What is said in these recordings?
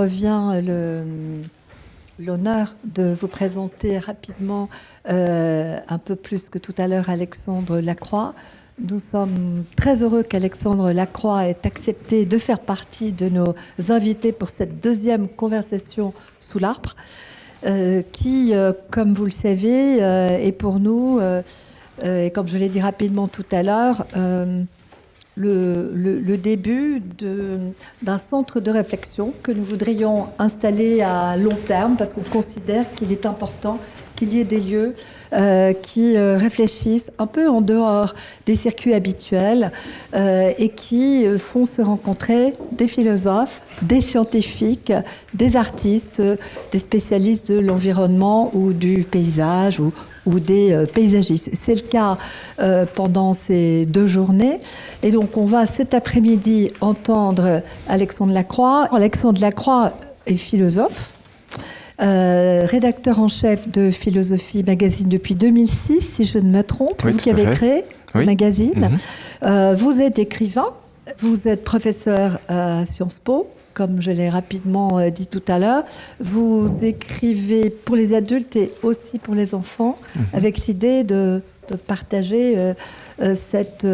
revient l'honneur de vous présenter rapidement, un peu plus que tout à l'heure, Alexandre Lacroix. Nous sommes très heureux qu'Alexandre Lacroix ait accepté de faire partie de nos invités pour cette deuxième conversation sous l'arbre, qui, comme vous le savez, est pour nous, et comme je l'ai dit rapidement tout à l'heure, le début d'un centre de réflexion que nous voudrions installer à long terme, parce qu'on considère qu'il est important qu'il y ait des lieux qui réfléchissent un peu en dehors des circuits habituels et qui font se rencontrer des philosophes, des scientifiques, des artistes, des spécialistes de l'environnement ou du paysage ou des paysagistes. C'est le cas pendant ces 2 journées. Et donc, on va cet après-midi entendre Alexandre Lacroix. Alexandre Lacroix est philosophe, rédacteur en chef de Philosophie Magazine depuis 2006, si je ne me trompe. C'est vous qui avez créé le magazine. Vous êtes écrivain, vous êtes professeur à Sciences Po, comme je l'ai rapidement dit tout à l'heure. Vous écrivez pour les adultes et aussi pour les enfants, avec l'idée de partager cette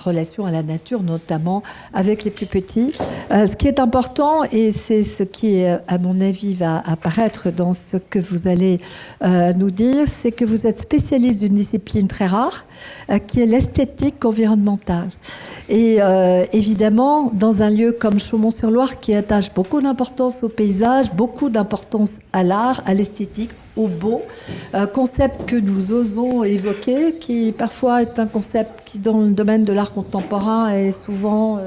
relation à la nature, notamment avec les plus petits. Ce qui est important, et c'est ce qui, à mon avis, va apparaître dans ce que vous allez nous dire, c'est que vous êtes spécialiste d'une discipline très rare, qui est l'esthétique environnementale. Et évidemment, dans un lieu comme Chaumont-sur-Loire, qui attache beaucoup d'importance au paysage, beaucoup d'importance à l'art, à l'esthétique, au beau, concept que nous osons évoquer, qui parfois est un concept qui, dans le domaine de l'art contemporain, est souvent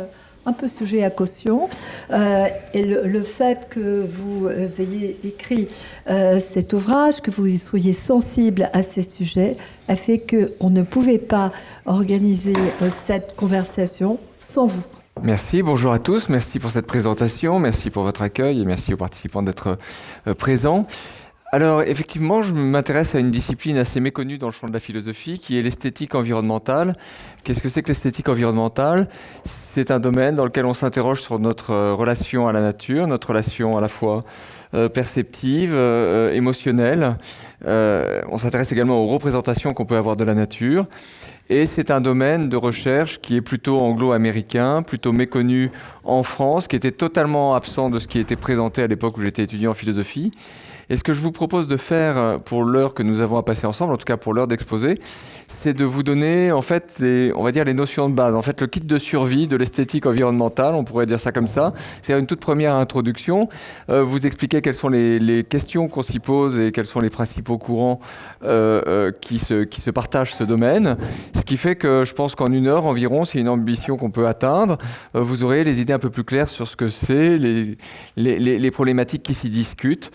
un peu sujet à caution. Et le fait que vous ayez écrit cet ouvrage, que vous y soyez sensible à ces sujets, a fait qu'on ne pouvait pas organiser cette conversation sans vous. Merci, bonjour à tous, merci pour cette présentation, merci pour votre accueil et merci aux participants d'être présents. Alors effectivement, je m'intéresse à une discipline assez méconnue dans le champ de la philosophie, qui est l'esthétique environnementale. Qu'est-ce que c'est que l'esthétique environnementale ? C'est un domaine dans lequel on s'interroge sur notre relation à la nature, notre relation à la fois perceptive, émotionnelle. On s'intéresse également aux représentations qu'on peut avoir de la nature. Et c'est un domaine de recherche qui est plutôt anglo-américain, plutôt méconnu en France, qui était totalement absent de ce qui était présenté à l'époque où j'étais étudiant en philosophie. Et ce que je vous propose de faire pour l'heure que nous avons à passer ensemble, en tout cas pour l'heure d'exposé, c'est de vous donner en fait les notions de base, en fait le kit de survie de l'esthétique environnementale, on pourrait dire ça comme ça. C'est une toute première introduction, vous expliquer quelles sont les questions qu'on s'y pose et quels sont les principaux courants qui se partagent ce domaine. Ce qui fait que je pense qu'en 1 heure environ, c'est une ambition qu'on peut atteindre. Vous aurez les idées un peu plus claires sur ce que c'est, les problématiques qui s'y discutent.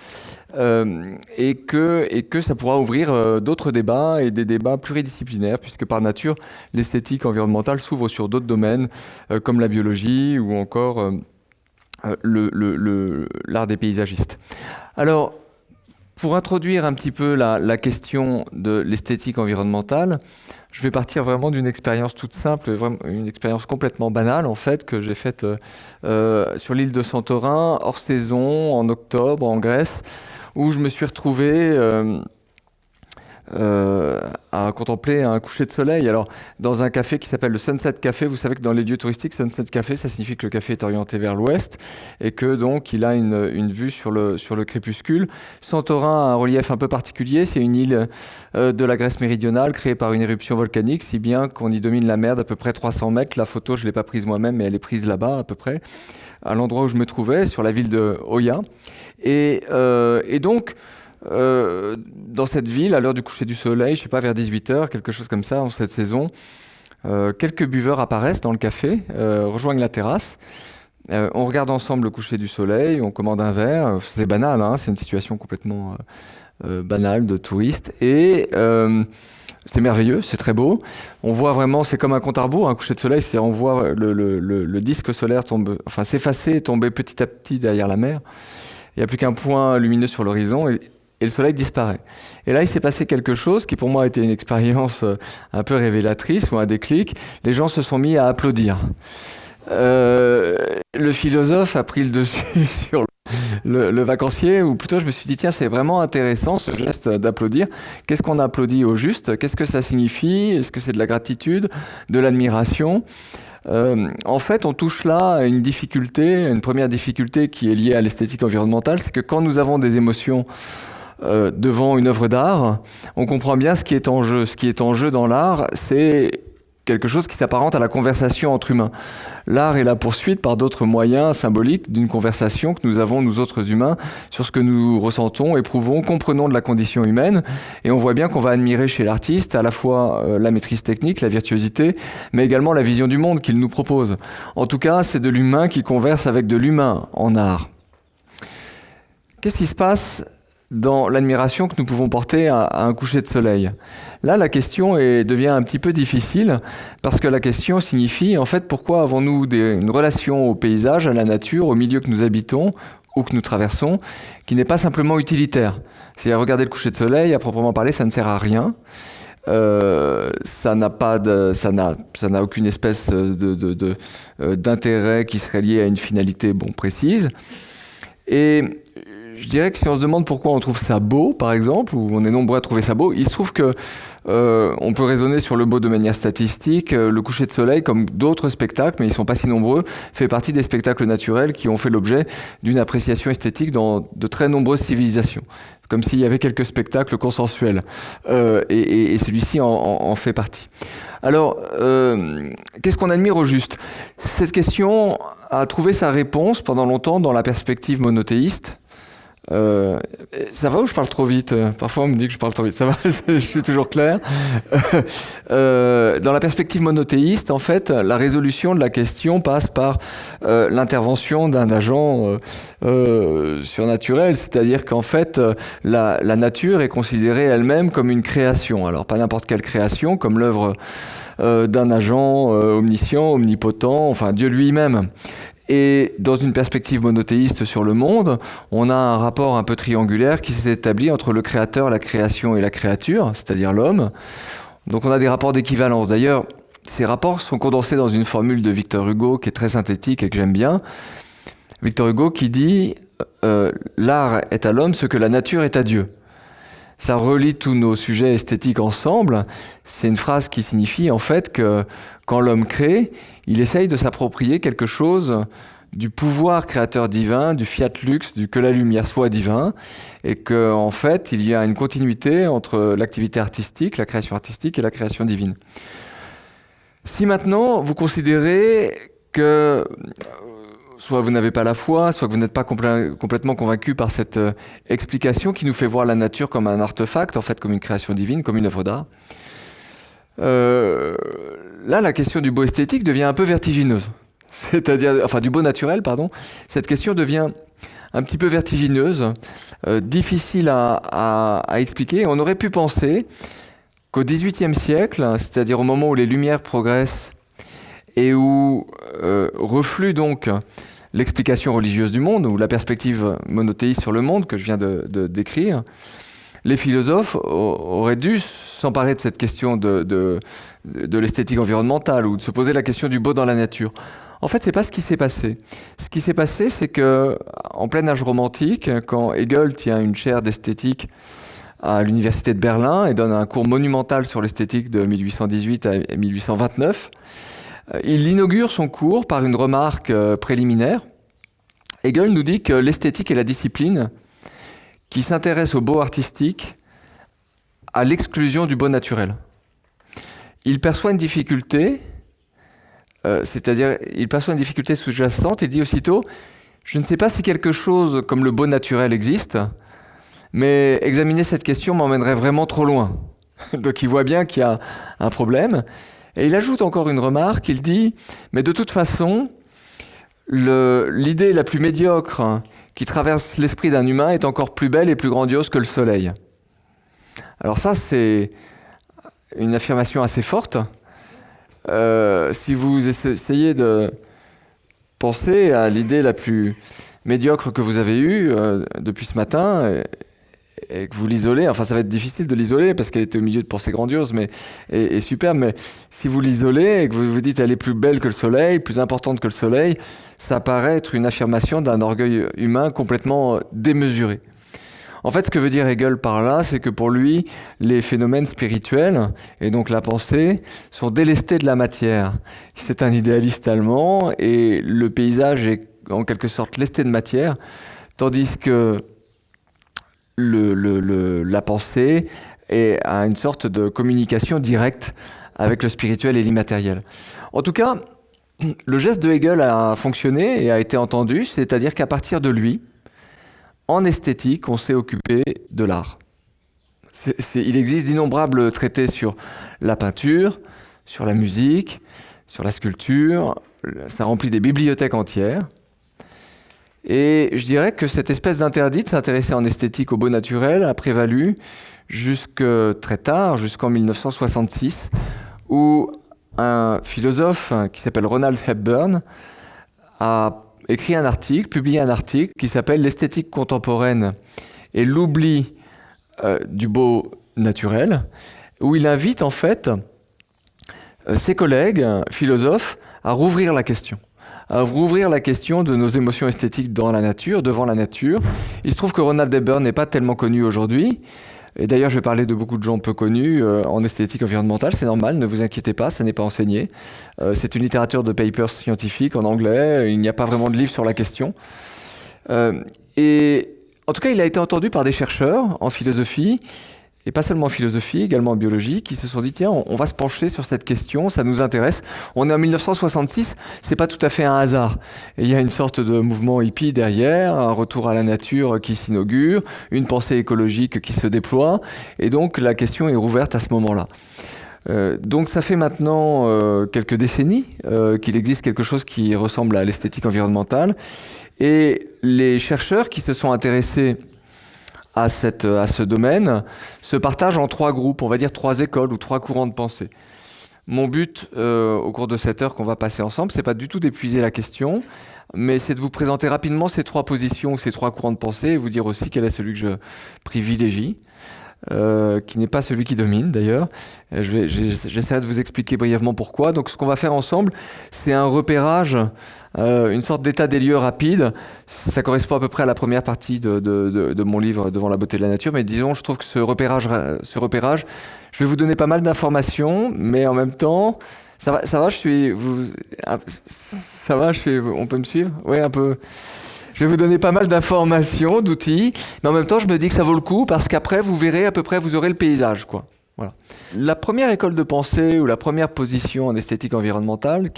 Et que ça pourra ouvrir d'autres débats et des débats pluridisciplinaires, puisque par nature, l'esthétique environnementale s'ouvre sur d'autres domaines comme la biologie ou encore l'art des paysagistes. Alors, pour introduire un petit peu la question de l'esthétique environnementale, je vais partir vraiment d'une expérience toute simple, vraiment une expérience complètement banale en fait, que j'ai faite sur l'île de Santorin, hors saison, en octobre, en Grèce, où je me suis retrouvé à contempler un coucher de soleil. Alors, dans un café qui s'appelle le Sunset Café, vous savez que dans les lieux touristiques, Sunset Café, ça signifie que le café est orienté vers l'ouest et que donc il a une vue sur le crépuscule. Santorin a un relief un peu particulier, c'est une île de la Grèce méridionale créée par une éruption volcanique, si bien qu'on y domine la mer d'à peu près 300 mètres. La photo, je ne l'ai pas prise moi-même, mais elle est prise là-bas à peu près, à l'endroit où je me trouvais, sur la ville de Oia. Et donc, dans cette ville, à l'heure du coucher du soleil, je sais pas, vers 18h, quelque chose comme ça, en cette saison, quelques buveurs apparaissent dans le café, rejoignent la terrasse. On regarde ensemble le coucher du soleil, on commande un verre. C'est banal, hein, c'est une situation complètement banale de touriste. Et c'est merveilleux, c'est très beau. On voit vraiment, c'est comme un compte à rebours, un coucher de soleil, on voit le disque solaire s'effacer et tomber petit à petit derrière la mer. Il n'y a plus qu'un point lumineux sur l'horizon et le soleil disparaît. Et là, il s'est passé quelque chose qui, pour moi, a été une expérience un peu révélatrice ou un déclic. Les gens se sont mis à applaudir. Le philosophe a pris le dessus sur le vacancier, ou plutôt je me suis dit, tiens, c'est vraiment intéressant ce geste d'applaudir. Qu'est-ce qu'on applaudit au juste? Qu'est-ce que ça signifie? Est-ce que c'est de la gratitude, de l'admiration? En fait, on touche là à une difficulté, une première difficulté qui est liée à l'esthétique environnementale, c'est que quand nous avons des émotions devant une œuvre d'art, on comprend bien ce qui est en jeu. Ce qui est en jeu dans l'art, c'est quelque chose qui s'apparente à la conversation entre humains. L'art est la poursuite par d'autres moyens symboliques d'une conversation que nous avons, nous autres humains, sur ce que nous ressentons, éprouvons, comprenons de la condition humaine. Et on voit bien qu'on va admirer chez l'artiste à la fois la maîtrise technique, la virtuosité, mais également la vision du monde qu'il nous propose. En tout cas, c'est de l'humain qui converse avec de l'humain en art. Qu'est-ce qui se passe dans l'admiration que nous pouvons porter à un coucher de soleil? Là, la question devient un petit peu difficile, parce que la question signifie, en fait, pourquoi avons-nous une relation au paysage, à la nature, au milieu que nous habitons ou que nous traversons, qui n'est pas simplement utilitaire. C'est-à-dire, regarder le coucher de soleil, à proprement parler, ça ne sert à rien. Ça n'a aucune espèce d'intérêt qui serait lié à une finalité précise. Et je dirais que si on se demande pourquoi on trouve ça beau, par exemple, ou on est nombreux à trouver ça beau, il se trouve que on peut raisonner sur le beau de manière statistique. Le coucher de soleil, comme d'autres spectacles, mais ils ne sont pas si nombreux, fait partie des spectacles naturels qui ont fait l'objet d'une appréciation esthétique dans de très nombreuses civilisations. Comme s'il y avait quelques spectacles consensuels. Et celui-ci en fait partie. Alors, qu'est-ce qu'on admire au juste? Cette question a trouvé sa réponse pendant longtemps dans la perspective monothéiste. Ça va ou je parle trop vite? Parfois on me dit que je parle trop vite. Ça va, je suis toujours clair. Dans la perspective monothéiste, en fait, la résolution de la question passe par l'intervention d'un agent surnaturel, c'est-à-dire qu'en fait, la nature est considérée elle-même comme une création. Alors pas n'importe quelle création, comme l'œuvre d'un agent omniscient, omnipotent, enfin Dieu lui-même. Et dans une perspective monothéiste sur le monde, on a un rapport un peu triangulaire qui s'est établi entre le créateur, la création et la créature, c'est-à-dire l'homme. Donc on a des rapports d'équivalence. D'ailleurs, ces rapports sont condensés dans une formule de Victor Hugo qui est très synthétique et que j'aime bien. Victor Hugo qui dit « L'art est à l'homme ce que la nature est à Dieu ». Ça relie tous nos sujets esthétiques ensemble. C'est une phrase qui signifie en fait que quand l'homme crée, il essaye de s'approprier quelque chose du pouvoir créateur divin, du fiat lux, du que la lumière soit divin, et qu'en fait, il y a une continuité entre l'activité artistique, la création artistique et la création divine. Si maintenant, vous considérez que soit vous n'avez pas la foi, soit que vous n'êtes pas complètement convaincu par cette explication qui nous fait voir la nature comme un artefact, en fait comme une création divine, comme une œuvre d'art. Là, la question du beau esthétique devient un peu vertigineuse. C'est-à-dire, enfin du beau naturel, pardon. Cette question devient un petit peu vertigineuse, difficile à expliquer. On aurait pu penser qu'au XVIIIe siècle, c'est-à-dire au moment où les Lumières progressent et où reflue donc l'explication religieuse du monde, ou la perspective monothéiste sur le monde que je viens de décrire, les philosophes auraient dû s'emparer de cette question de l'esthétique environnementale, ou de se poser la question du beau dans la nature. En fait, c'est pas ce qui s'est passé. Ce qui s'est passé, c'est que, en plein âge romantique, quand Hegel tient une chaire d'esthétique à l'université de Berlin et donne un cours monumental sur l'esthétique de 1818 à 1829, il inaugure son cours par une remarque préliminaire. Hegel nous dit que l'esthétique est la discipline qui s'intéresse au beau artistique à l'exclusion du beau naturel. Il perçoit une difficulté, c'est-à-dire il perçoit une difficulté sous-jacente et dit aussitôt « Je ne sais pas si quelque chose comme le beau naturel existe, mais examiner cette question m'emmènerait vraiment trop loin. » Donc il voit bien qu'il y a un problème. Et il ajoute encore une remarque, il dit « Mais de toute façon, l'idée la plus médiocre qui traverse l'esprit d'un humain est encore plus belle et plus grandiose que le soleil. » Alors ça, c'est une affirmation assez forte. Si vous essayez de penser à l'idée la plus médiocre que vous avez eue depuis ce matin, et que vous l'isolez, enfin ça va être difficile de l'isoler parce qu'elle était au milieu de pensées grandioses et superbes, mais si vous l'isolez et que vous vous dites elle est plus belle que le soleil, plus importante que le soleil, ça paraît être une affirmation d'un orgueil humain complètement démesuré. En fait, ce que veut dire Hegel par là, c'est que pour lui, les phénomènes spirituels, et donc la pensée, sont délestés de la matière. C'est un idéaliste allemand, et le paysage est en quelque sorte lesté de matière, tandis que la pensée a une sorte de communication directe avec le spirituel et l'immatériel. En tout cas, le geste de Hegel a fonctionné et a été entendu, c'est-à-dire qu'à partir de lui, en esthétique, on s'est occupé de l'art. Il existe d'innombrables traités sur la peinture, sur la musique, sur la sculpture. Ça remplit des bibliothèques entières. Et je dirais que cette espèce d'interdit de s'intéresser en esthétique au beau naturel a prévalu jusque très tard, jusqu'en 1966, où un philosophe qui s'appelle Ronald Hepburn a écrit un article, publié un article qui s'appelle « L'esthétique contemporaine et l'oubli du beau naturel », où il invite en fait ses collègues philosophes à rouvrir la question. À rouvrir la question de nos émotions esthétiques dans la nature, devant la nature. Il se trouve que Ronald Hepburn n'est pas tellement connu aujourd'hui. Et d'ailleurs, je vais parler de beaucoup de gens peu connus en esthétique environnementale. C'est normal, ne vous inquiétez pas, ça n'est pas enseigné. C'est une littérature de papers scientifiques en anglais. Il n'y a pas vraiment de livre sur la question. Et en tout cas, il a été entendu par des chercheurs en philosophie, et pas seulement en philosophie, également en biologie, qui se sont dit, tiens, on va se pencher sur cette question, ça nous intéresse. On est en 1966, c'est pas tout à fait un hasard. Et il y a une sorte de mouvement hippie derrière, un retour à la nature qui s'inaugure, une pensée écologique qui se déploie, et donc la question est rouverte à ce moment-là. Donc ça fait maintenant quelques décennies qu'il existe quelque chose qui ressemble à l'esthétique environnementale, et les chercheurs qui se sont intéressés à ce domaine se partagent en 3 groupes, on va dire 3 écoles ou 3 courants de pensée. Mon but au cours de cette heure qu'on va passer ensemble, c'est pas du tout d'épuiser la question, mais c'est de vous présenter rapidement ces 3 positions, ces 3 courants de pensée, et vous dire aussi quel est celui que je privilégie, qui n'est pas celui qui domine d'ailleurs. J'essaierai de vous expliquer brièvement pourquoi. Donc ce qu'on va faire ensemble, c'est un repérage, une sorte d'état des lieux rapide. Ça correspond à peu près à la première partie de mon livre Devant la beauté de la nature, mais disons, je trouve que ce repérage, je vais vous donner pas mal d'informations, mais en même temps, ça va, on peut me suivre? Oui, un peu. Je vais vous donner pas mal d'informations, d'outils, mais en même temps, je me dis que ça vaut le coup parce qu'après, vous verrez à peu près, vous aurez le paysage, quoi. Voilà. La première école de pensée ou la première position en esthétique environnementale,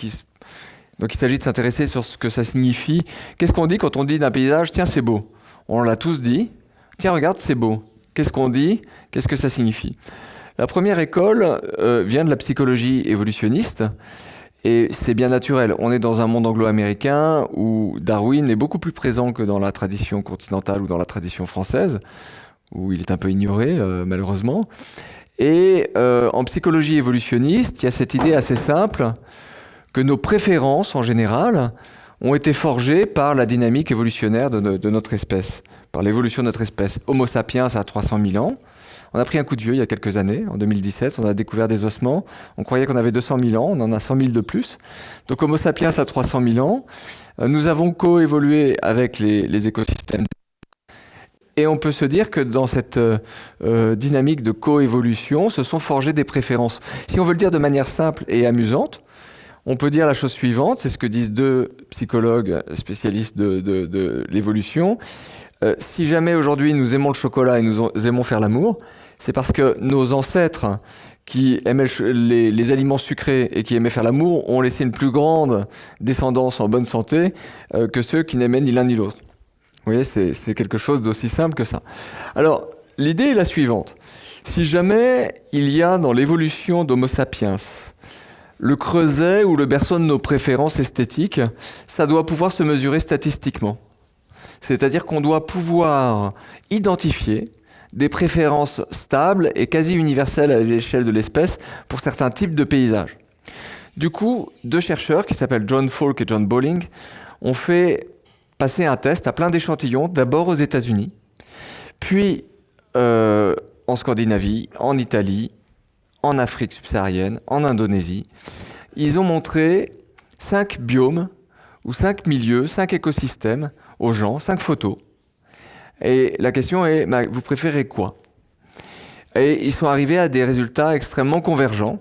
donc il s'agit de s'intéresser sur ce que ça signifie. Qu'est-ce qu'on dit quand on dit d'un paysage, tiens, c'est beau? On l'a tous dit. Tiens, regarde, c'est beau. Qu'est-ce qu'on dit? Qu'est-ce que ça signifie? La première école vient de la psychologie évolutionniste. Et c'est bien naturel. On est dans un monde anglo-américain où Darwin est beaucoup plus présent que dans la tradition continentale ou dans la tradition française, où il est un peu ignoré, malheureusement. Et en psychologie évolutionniste, il y a cette idée assez simple que nos préférences, en général, ont été forgées par la dynamique évolutionnaire de notre espèce, par l'évolution de notre espèce. Homo sapiens a 300 000 ans. On a pris un coup de vieux il y a quelques années, en 2017, on a découvert des ossements. On croyait qu'on avait 200 000 ans, on en a 100 000 de plus. Donc Homo sapiens a 300 000 ans. Nous avons coévolué avec les écosystèmes. Et on peut se dire que dans cette dynamique de coévolution, se sont forgées des préférences. Si on veut le dire de manière simple et amusante, on peut dire la chose suivante, c'est ce que disent 2 psychologues spécialistes de l'évolution. Si jamais aujourd'hui nous aimons le chocolat et nous aimons faire l'amour, c'est parce que nos ancêtres qui aimaient les aliments sucrés et qui aimaient faire l'amour ont laissé une plus grande descendance en bonne santé que ceux qui n'aimaient ni l'un ni l'autre. Vous voyez, c'est quelque chose d'aussi simple que ça. Alors, l'idée est la suivante. Si jamais il y a dans l'évolution d'Homo sapiens le creuset ou le berceau de nos préférences esthétiques, ça doit pouvoir se mesurer statistiquement. C'est-à-dire qu'on doit pouvoir identifier des préférences stables et quasi universelles à l'échelle de l'espèce pour certains types de paysages. Du coup, 2 chercheurs qui s'appellent John Falk et John Bowling ont fait passer un test à plein d'échantillons, d'abord aux États-Unis, puis en Scandinavie, en Italie, en Afrique subsaharienne, en Indonésie. Ils ont montré 5 biomes ou 5 milieux, 5 écosystèmes aux gens, 5 photos. Et la question est, vous préférez quoi? Et ils sont arrivés à des résultats extrêmement convergents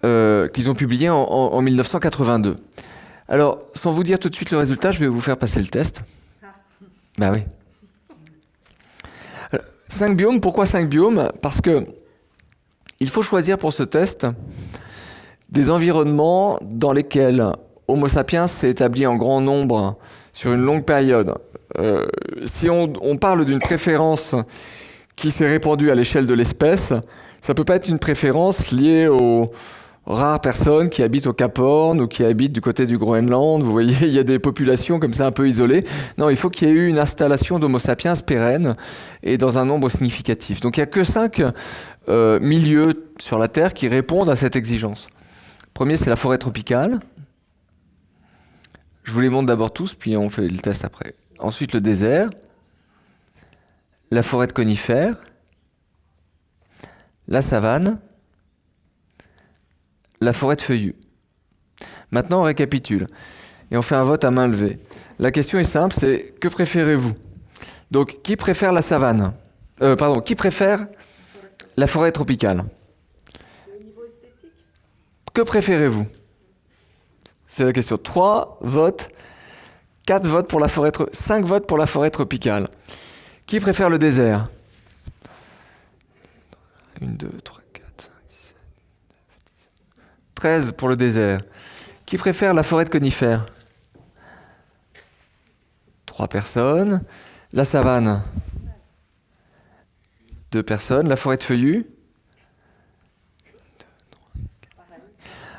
qu'ils ont publiés en 1982. Alors, sans vous dire tout de suite le résultat, je vais vous faire passer le test. Ben oui. 5 biomes, pourquoi 5 biomes? Parce que il faut choisir pour ce test des environnements dans lesquels Homo sapiens s'est établi en grand nombre sur une longue période. Si on parle d'une préférence qui s'est répandue à l'échelle de l'espèce, ça ne peut pas être une préférence liée aux rares personnes qui habitent au Cap Horn ou qui habitent du côté du Groenland. Vous voyez, il y a des populations comme ça un peu isolées. Non, il faut qu'il y ait eu une installation d'Homo sapiens pérenne et dans un nombre significatif. Donc il n'y a que 5 milieux sur la Terre qui répondent à cette exigence. Le premier, c'est la forêt tropicale. Je vous les montre d'abord tous, puis on fait le test après. Ensuite, le désert, la forêt de conifères, la savane, la forêt de feuillus. Maintenant, on récapitule. Et on fait un vote à main levée. La question est simple, c'est que préférez-vous? Donc, qui préfère la savane? Qui préfère la forêt tropicale? Au niveau esthétique? Que préférez-vous? C'est la question. 3 votes, 4 votes pour la forêt, 5 votes pour la forêt tropicale. Qui préfère le désert? 1, 2, 3, 4, 5, 6, 7, 13 pour le désert. Qui préfère la forêt de conifères? 3 personnes. La savane? 2 personnes. La forêt de feuillus?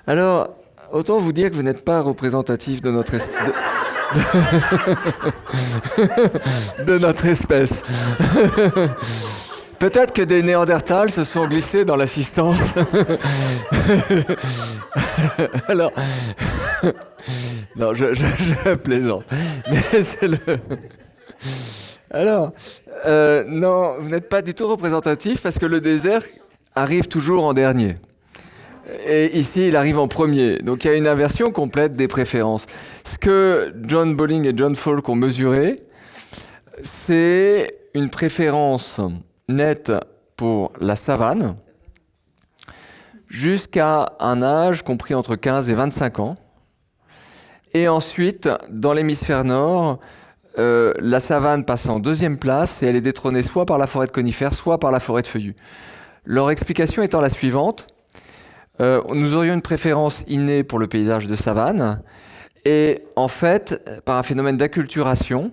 Alors, autant vous dire que vous n'êtes pas représentatif de notre espèce. De notre espèce. Peut-être que des Néandertals se sont glissés dans l'assistance. Alors, non, je plaisante. Mais c'est le. Alors, non, vous n'êtes pas du tout représentatif parce que le désert arrive toujours en dernier. Et ici, il arrive en premier. Donc, il y a une inversion complète des préférences. Ce que John Bolling et John Falk ont mesuré, c'est une préférence nette pour la savane jusqu'à un âge compris entre 15 et 25 ans. Et ensuite, dans l'hémisphère nord, la savane passe en deuxième place et elle est détrônée soit par la forêt de conifères, soit par la forêt de feuillus. Leur explication étant la suivante. Nous aurions une préférence innée pour le paysage de savane et en fait, par un phénomène d'acculturation,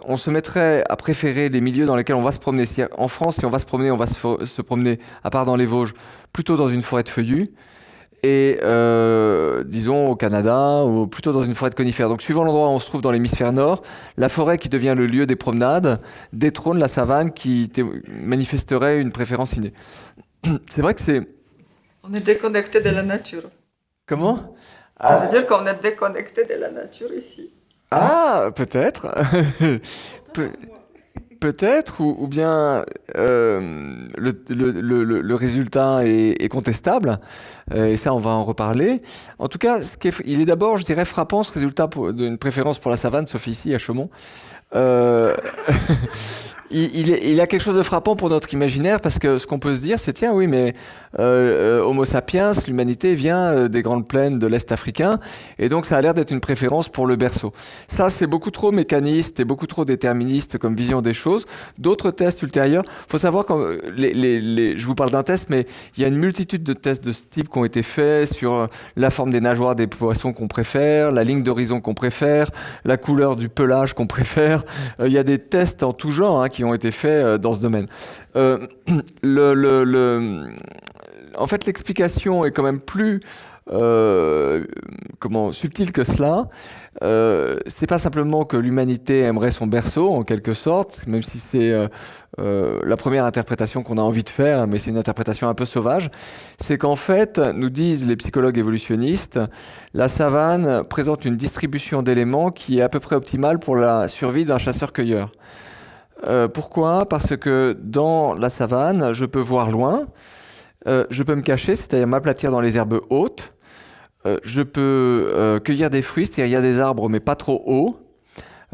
on se mettrait à préférer les milieux dans lesquels on va se promener. En France, si on va se promener, on va se promener, à part dans les Vosges, plutôt dans une forêt de feuillus et disons au Canada ou plutôt dans une forêt de conifères. Donc suivant l'endroit où on se trouve dans l'hémisphère nord, la forêt qui devient le lieu des promenades détrône la savane qui manifesterait une préférence innée. C'est vrai que c'est... On est déconnecté de la nature. Comment? Ça veut dire qu'on est déconnecté de la nature ici. Ah, peut-être. Peut-être, ou bien le résultat est contestable, et ça on va en reparler. En tout cas, il est d'abord, je dirais, frappant ce résultat d'une préférence pour la savane, sauf ici à Chaumont. Il a quelque chose de frappant pour notre imaginaire parce que ce qu'on peut se dire, c'est tiens, oui, mais Homo sapiens, l'humanité vient des grandes plaines de l'Est africain et donc ça a l'air d'être une préférence pour le berceau. Ça, c'est beaucoup trop mécaniste et beaucoup trop déterministe comme vision des choses. D'autres tests ultérieurs, faut savoir que je vous parle d'un test, mais il y a une multitude de tests de ce type qui ont été faits sur la forme des nageoires des poissons qu'on préfère, la ligne d'horizon qu'on préfère, la couleur du pelage qu'on préfère. Il y a des tests en tout genre qui ont été faits dans ce domaine. En fait, l'explication est quand même plus subtile que cela. C'est pas simplement que l'humanité aimerait son berceau, en quelque sorte, même si c'est la première interprétation qu'on a envie de faire, mais c'est une interprétation un peu sauvage. C'est qu'en fait, nous disent les psychologues évolutionnistes, la savane présente une distribution d'éléments qui est à peu près optimale pour la survie d'un chasseur-cueilleur. Pourquoi ? Parce que dans la savane, je peux voir loin, je peux me cacher, c'est-à-dire m'aplatir dans les herbes hautes, je peux cueillir des fruits, c'est-à-dire il y a des arbres mais pas trop hauts,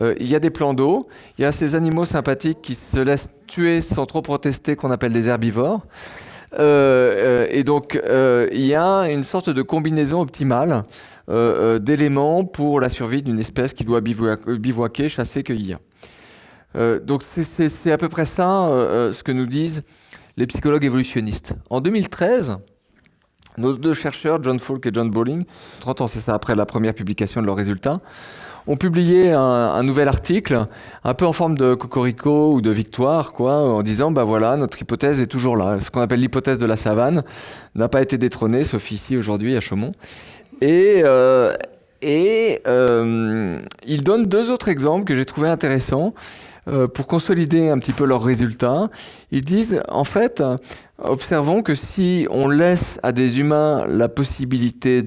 il y a des plans d'eau, il y a ces animaux sympathiques qui se laissent tuer sans trop protester qu'on appelle des herbivores. Et donc il y a une sorte de combinaison optimale d'éléments pour la survie d'une espèce qui doit bivouaquer, chasser, cueillir. Donc c'est à peu près ça ce que nous disent les psychologues évolutionnistes. En 2013, nos deux chercheurs, John Falk et John Bowling, 30 ans c'est ça après la première publication de leurs résultats, ont publié un nouvel article, un peu en forme de cocorico ou de victoire, quoi, en disant, bah voilà, notre hypothèse est toujours là. Ce qu'on appelle l'hypothèse de la savane n'a pas été détrônée, sauf ici aujourd'hui à Chaumont. Et ils donnent deux autres exemples que j'ai trouvé intéressants pour consolider un petit peu leurs résultats. Ils disent, en fait, observons que si on laisse à des humains la possibilité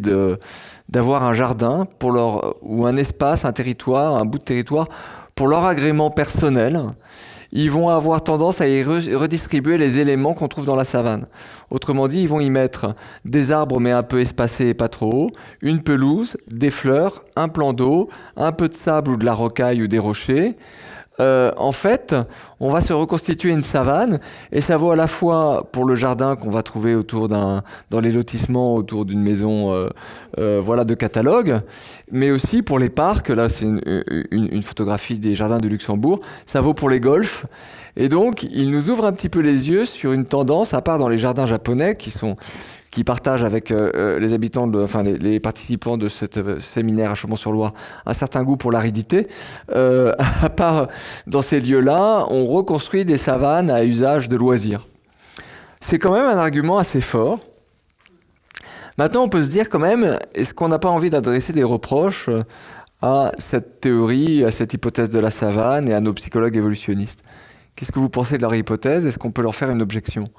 d'avoir un jardin pour ou un espace, un territoire, un bout de territoire pour leur agrément personnel, ils vont avoir tendance à y redistribuer les éléments qu'on trouve dans la savane. Autrement dit, ils vont y mettre des arbres mais un peu espacés et pas trop hauts, une pelouse, des fleurs, un plan d'eau, un peu de sable ou de la rocaille ou des rochers. En fait, on va se reconstituer une savane et ça vaut à la fois pour le jardin qu'on va trouver dans les lotissements autour d'une maison voilà, de catalogue, mais aussi pour les parcs. Là, c'est une photographie des jardins du Luxembourg. Ça vaut pour les golfs. Et donc, il nous ouvre un petit peu les yeux sur une tendance, à part dans les jardins japonais qui partagent avec les habitants, les participants de ce séminaire à Chaumont-sur-Loire un certain goût pour l'aridité. À part dans ces lieux-là, on reconstruit des savanes à usage de loisirs. C'est quand même un argument assez fort. Maintenant, on peut se dire quand même, est-ce qu'on n'a pas envie d'adresser des reproches à cette théorie, à cette hypothèse de la savane et à nos psychologues évolutionnistes ? Qu'est-ce que vous pensez de leur hypothèse ? Est-ce qu'on peut leur faire une objection ?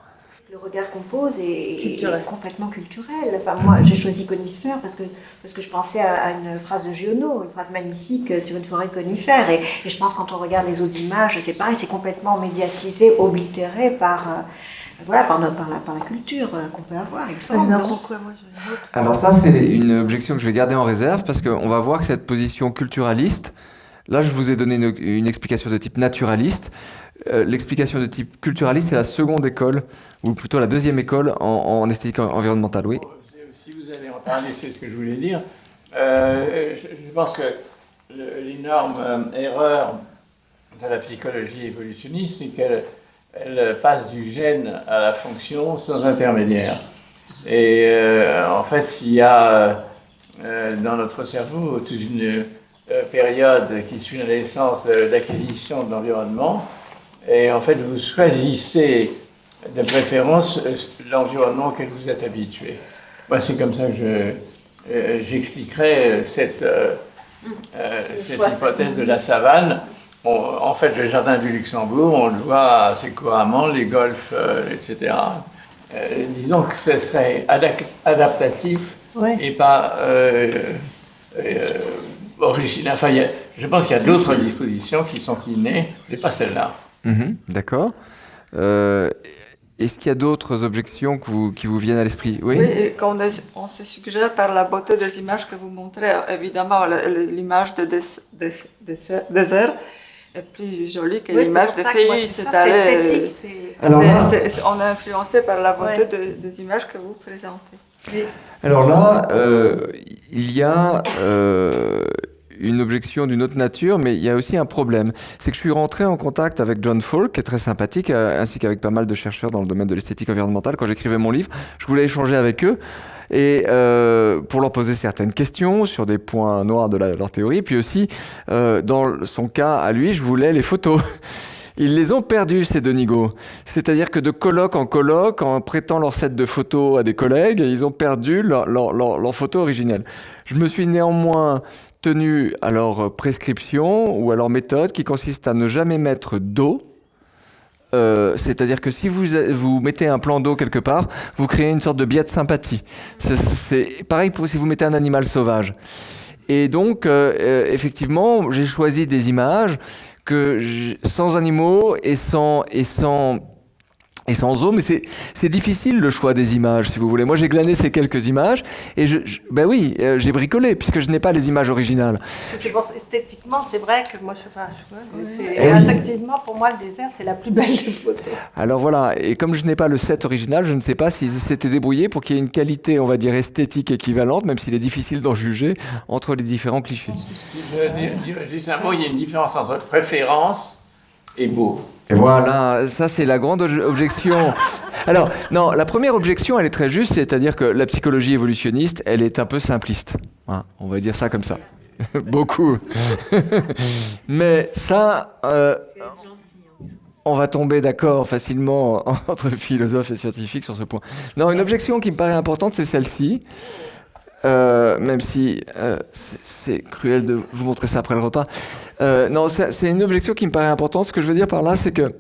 Le regard qu'on pose est complètement culturel. Enfin, moi, j'ai choisi conifère parce que je pensais à une phrase de Giono, une phrase magnifique sur une forêt conifère. Et je pense que quand on regarde les autres images, c'est pareil, c'est complètement médiatisé, oblitéré par la culture qu'on peut avoir. Il me semble. Alors ça, c'est une objection que je vais garder en réserve parce qu'on va voir que cette position culturaliste, là, je vous ai donné une explication de type naturaliste. L'explication de type culturaliste, c'est la seconde école, ou plutôt la deuxième école en esthétique environnementale, oui. Si vous allez en parler, c'est ce que je voulais dire. Je pense que l'énorme erreur de la psychologie évolutionniste, c'est qu'elle passe du gène à la fonction sans intermédiaire. Et en fait, s'il y a dans notre cerveau toute une période qui suit la naissance d'acquisition de l'environnement, et en fait, vous choisissez de préférence l'environnement auquel vous êtes habitué. Moi, c'est comme ça que j'expliquerai cette hypothèse de la savane. En fait, le jardin du Luxembourg, on le voit assez couramment, les golfs, etc. Disons que ce serait adaptatif et pas original. Enfin, je pense qu'il y a d'autres dispositions qui sont innées, mais pas celle-là. D'accord. Est-ce qu'il y a d'autres objections qui vous viennent à l'esprit ? Oui, et quand on se suggère par la beauté des images que vous montrez, évidemment, l'image de désert est plus jolie que l'image de feuilles. C'est esthétique. On est influencé par la beauté des images que vous présentez. Oui. Alors là, il y a une objection d'une autre nature, mais il y a aussi un problème. C'est que je suis rentré en contact avec John Falk, qui est très sympathique, ainsi qu'avec pas mal de chercheurs dans le domaine de l'esthétique environnementale. Quand j'écrivais mon livre, je voulais échanger avec eux et pour leur poser certaines questions sur des points noirs de leur théorie. Puis aussi, dans son cas à lui, je voulais les photos. Ils les ont perdus, ces deux nigauds. C'est-à-dire que de colloque en colloque, en prêtant leur set de photos à des collègues, ils ont perdu leur photo originelle. Je me suis néanmoins tenu à leur prescription ou à leur méthode qui consiste à ne jamais mettre d'eau. C'est-à-dire que si vous mettez un plan d'eau quelque part, vous créez une sorte de biais de sympathie. C'est pareil pour si vous mettez un animal sauvage. Et donc, effectivement, j'ai choisi des images sans animaux et sans eau, mais c'est difficile le choix des images, si vous voulez. Moi, j'ai glané ces quelques images et ben oui, j'ai bricolé puisque je n'ai pas les images originales. Parce que esthétiquement, c'est vrai que moi, effectivement, pour moi, le désert, c'est la plus belle des photos. Alors voilà, et comme je n'ai pas le set original, je ne sais pas s'ils s'étaient débrouillés pour qu'il y ait une qualité, on va dire, esthétique équivalente, même s'il est difficile d'en juger entre les différents clichés. Je dis un mot, il y a une différence entre préférence et beau. Et voilà, ça c'est la grande objection. Alors, non, la première objection, elle est très juste, c'est-à-dire que la psychologie évolutionniste, elle est un peu simpliste. Hein, on va dire ça comme ça. Beaucoup. Mais ça, on va tomber d'accord facilement entre philosophes et scientifiques sur ce point. Non, une objection qui me paraît importante, c'est celle-ci. Même si c'est cruel de vous montrer ça après le repas. Non, c'est une objection qui me paraît importante. Ce que je veux dire par là, c'est que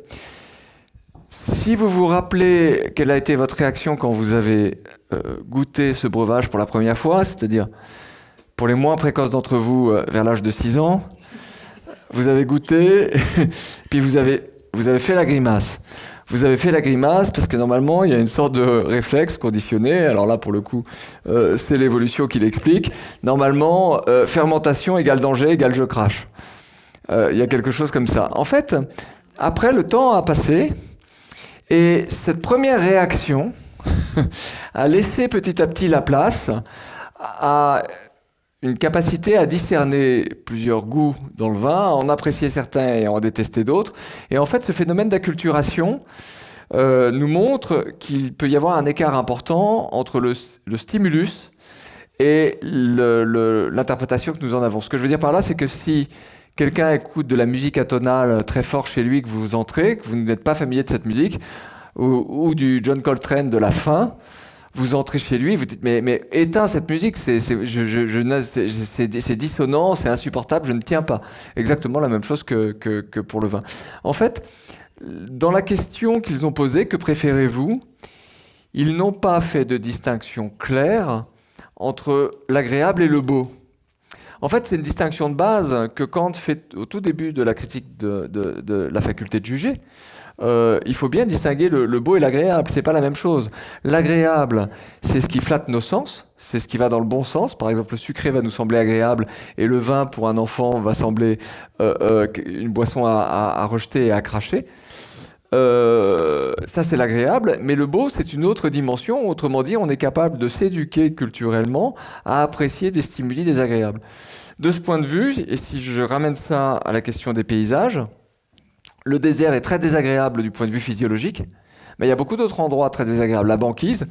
si vous vous rappelez quelle a été votre réaction quand vous avez goûté ce breuvage pour la première fois, c'est-à-dire pour les moins précoces d'entre vous, vers l'âge de 6 ans, vous avez goûté, puis vous avez fait la grimace. Vous avez fait la grimace parce que normalement, il y a une sorte de réflexe conditionné. Alors là, pour le coup, c'est l'évolution qui l'explique. Normalement, fermentation égale danger égale je crache. Il y a quelque chose comme ça. En fait, après, le temps a passé et cette première réaction a laissé petit à petit la place à une capacité à discerner plusieurs goûts dans le vin, à en apprécier certains et à en détester d'autres. Et en fait, ce phénomène d'acculturation nous montre qu'il peut y avoir un écart important entre le stimulus et l'interprétation que nous en avons. Ce que je veux dire par là, c'est que si quelqu'un écoute de la musique atonale très fort chez lui, que vous entrez, que vous n'êtes pas familier de cette musique, ou du John Coltrane de la fin, vous entrez chez lui, vous dites mais éteins cette musique, c'est dissonant, c'est insupportable, je ne tiens pas. Exactement la même chose que pour le vin. En fait, dans la question qu'ils ont posée, que préférez-vous, ils n'ont pas fait de distinction claire entre l'agréable et le beau. En fait, c'est une distinction de base que Kant fait au tout début de la critique de la faculté de juger. Il faut bien distinguer le beau et l'agréable, c'est pas la même chose. L'agréable, c'est ce qui flatte nos sens, c'est ce qui va dans le bon sens. Par exemple, le sucré va nous sembler agréable et le vin, pour un enfant, va sembler une boisson à rejeter et à cracher. Ça, c'est l'agréable, mais le beau, c'est une autre dimension. Autrement dit, on est capable de s'éduquer culturellement à apprécier des stimuli désagréables. De ce point de vue, et si je ramène ça à la question des paysages, le désert est très désagréable du point de vue physiologique, mais il y a beaucoup d'autres endroits très désagréables. La banquise,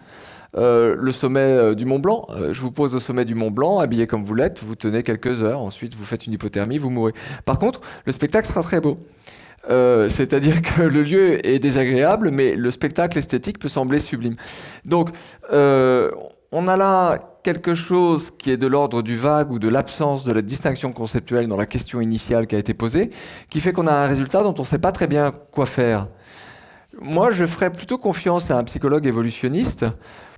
le sommet du Mont Blanc. Je vous pose au sommet du Mont Blanc, habillé comme vous l'êtes, vous tenez quelques heures, ensuite vous faites une hypothermie, vous mourrez. Par contre, le spectacle sera très beau. C'est-à-dire que le lieu est désagréable, mais le spectacle esthétique peut sembler sublime. Donc, on a là quelque chose qui est de l'ordre du vague ou de l'absence de la distinction conceptuelle dans la question initiale qui a été posée, qui fait qu'on a un résultat dont on ne sait pas très bien quoi faire. Moi, je ferais plutôt confiance à un psychologue évolutionniste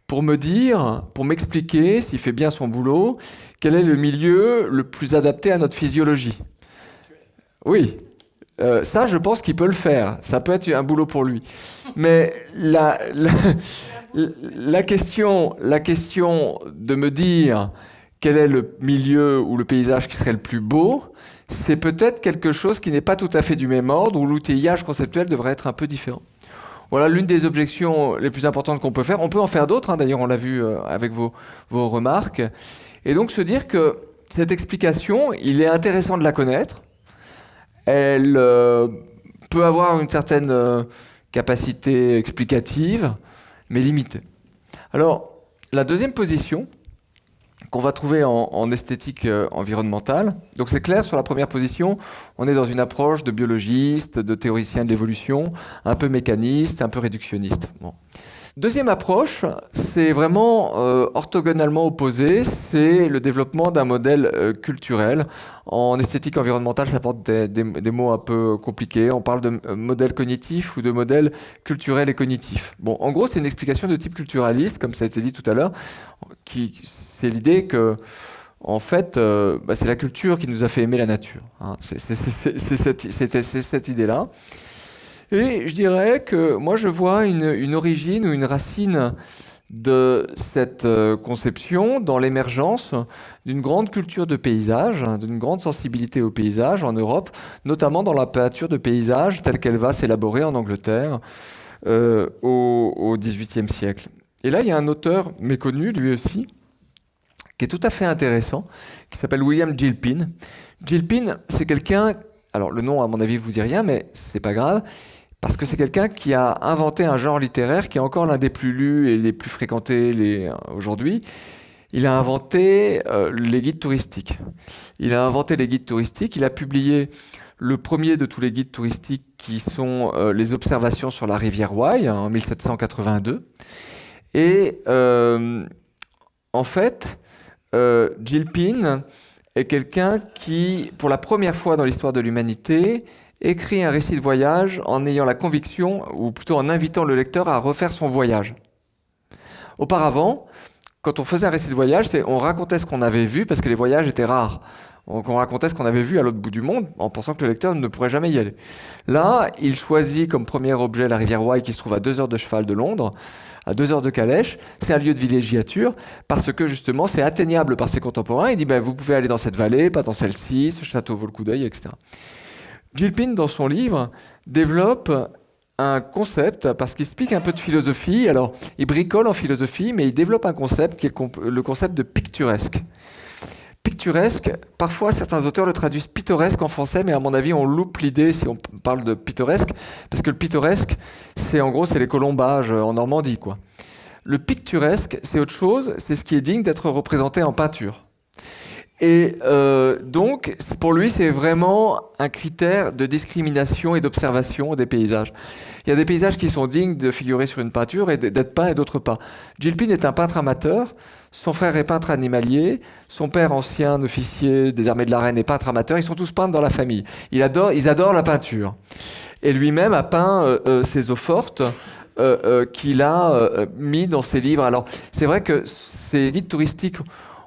pour me dire, pour m'expliquer, s'il fait bien son boulot, quel est le milieu le plus adapté à notre physiologie. Oui. Ça, je pense qu'il peut le faire. Ça peut être un boulot pour lui. Mais la question de me dire quel est le milieu ou le paysage qui serait le plus beau, c'est peut-être quelque chose qui n'est pas tout à fait du même ordre, où l'outillage conceptuel devrait être un peu différent. Voilà l'une des objections les plus importantes qu'on peut faire. On peut en faire d'autres, hein, d'ailleurs on l'a vu avec vos remarques. Et donc se dire que cette explication, il est intéressant de la connaître. Elle peut avoir une certaine capacité explicative, mais limitée. Alors, la deuxième position qu'on va trouver en esthétique environnementale, donc c'est clair, sur la première position, on est dans une approche de biologiste, de théoricien de l'évolution, un peu mécaniste, un peu réductionniste. Bon. Deuxième approche, c'est vraiment orthogonalement opposé, c'est le développement d'un modèle culturel. En esthétique environnementale, ça porte des mots un peu compliqués. On parle de modèle cognitif ou de modèle culturel et cognitif. Bon, en gros, c'est une explication de type culturaliste, comme ça a été dit tout à l'heure, c'est l'idée que en fait, c'est la culture qui nous a fait aimer la nature. Hein. C'est cette idée-là. Et je dirais que moi, je vois une origine ou une racine de cette conception dans l'émergence d'une grande culture de paysage, d'une grande sensibilité au paysage en Europe, notamment dans la peinture de paysage telle qu'elle va s'élaborer en Angleterre au XVIIIe siècle. Et là, il y a un auteur méconnu, lui aussi, qui est tout à fait intéressant, qui s'appelle William Gilpin. Gilpin, c'est quelqu'un, alors le nom à mon avis vous dit rien, mais c'est pas grave, parce que c'est quelqu'un qui a inventé un genre littéraire qui est encore l'un des plus lus et les plus fréquentés aujourd'hui. Il a inventé les guides touristiques. Il a publié le premier de tous les guides touristiques qui sont les observations sur la rivière Wye en 1782. Et en fait, Gilpin est quelqu'un qui, pour la première fois dans l'histoire de l'humanité, écrit un récit de voyage en ayant la conviction, ou plutôt en invitant le lecteur à refaire son voyage. Auparavant, quand on faisait un récit de voyage, on racontait ce qu'on avait vu, parce que les voyages étaient rares. Donc on racontait ce qu'on avait vu à l'autre bout du monde, en pensant que le lecteur ne pourrait jamais y aller. Là, il choisit comme premier objet la rivière Wye, qui se trouve à 2 heures de cheval de Londres, à 2 heures de calèche. C'est un lieu de villégiature, parce que justement, c'est atteignable par ses contemporains. Il dit, vous pouvez aller dans cette vallée, pas dans celle-ci, ce château vaut le coup d'œil, etc. Gilpin, dans son livre, développe un concept, parce qu'il explique un peu de philosophie. Alors, il bricole en philosophie, mais il développe un concept qui est le concept de picturesque. Picturesque, parfois certains auteurs le traduisent pittoresque en français, mais à mon avis, on loupe l'idée si on parle de pittoresque, parce que le pittoresque, c'est les colombages en Normandie, quoi. Le picturesque, c'est autre chose, c'est ce qui est digne d'être représenté en peinture. Et donc, pour lui, c'est vraiment un critère de discrimination et d'observation des paysages. Il y a des paysages qui sont dignes de figurer sur une peinture et d'être peints et d'autres pas. Gilpin est un peintre amateur, son frère est peintre animalier, son père, ancien officier des armées de la Reine, est peintre amateur, ils sont tous peintres dans la famille. Ils adorent la peinture. Et lui-même a peint ses eaux fortes qu'il a mis dans ses livres. Alors, c'est vrai que ces guides touristiques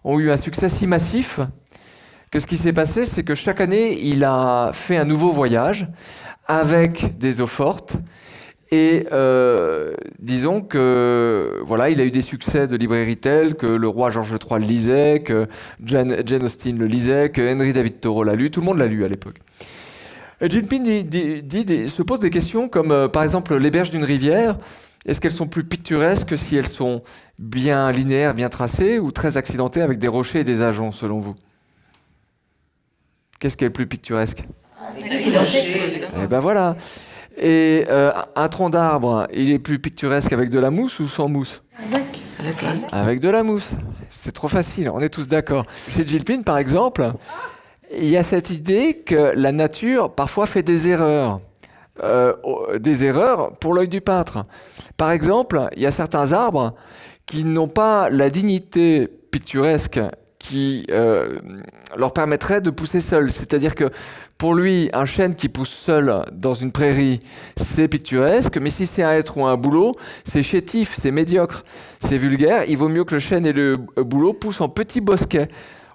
ont eu un succès si massif que ce qui s'est passé, c'est que chaque année, il a fait un nouveau voyage avec des eaux fortes. Et disons que voilà, il a eu des succès de librairie tels que le roi George III le lisait, que Jane Austen le lisait, que Henry David Thoreau l'a lu, tout le monde l'a lu à l'époque. Et Gilpin se pose des questions comme par exemple les berges d'une rivière. Est-ce qu'elles sont plus picturesques si elles sont bien linéaires, bien tracées, ou très accidentées avec des rochers et des ajoncs, selon vous? Qu'est-ce qui est le plus picturesque? Accidenté. Eh ben voilà. Et un tronc d'arbre, il est plus picturesque avec de la mousse ou sans mousse? Avec de la mousse. C'est trop facile, on est tous d'accord. Chez Gilpin, par exemple, il y a cette idée que la nature, parfois, fait des erreurs. Des erreurs pour l'œil du peintre. Par exemple, il y a certains arbres qui n'ont pas la dignité picturesque qui leur permettrait de pousser seuls. C'est-à-dire que pour lui, un chêne qui pousse seul dans une prairie, c'est picturesque, mais si c'est un hêtre ou un bouleau, c'est chétif, c'est médiocre, c'est vulgaire. Il vaut mieux que le chêne et le bouleau poussent en petits bosquets.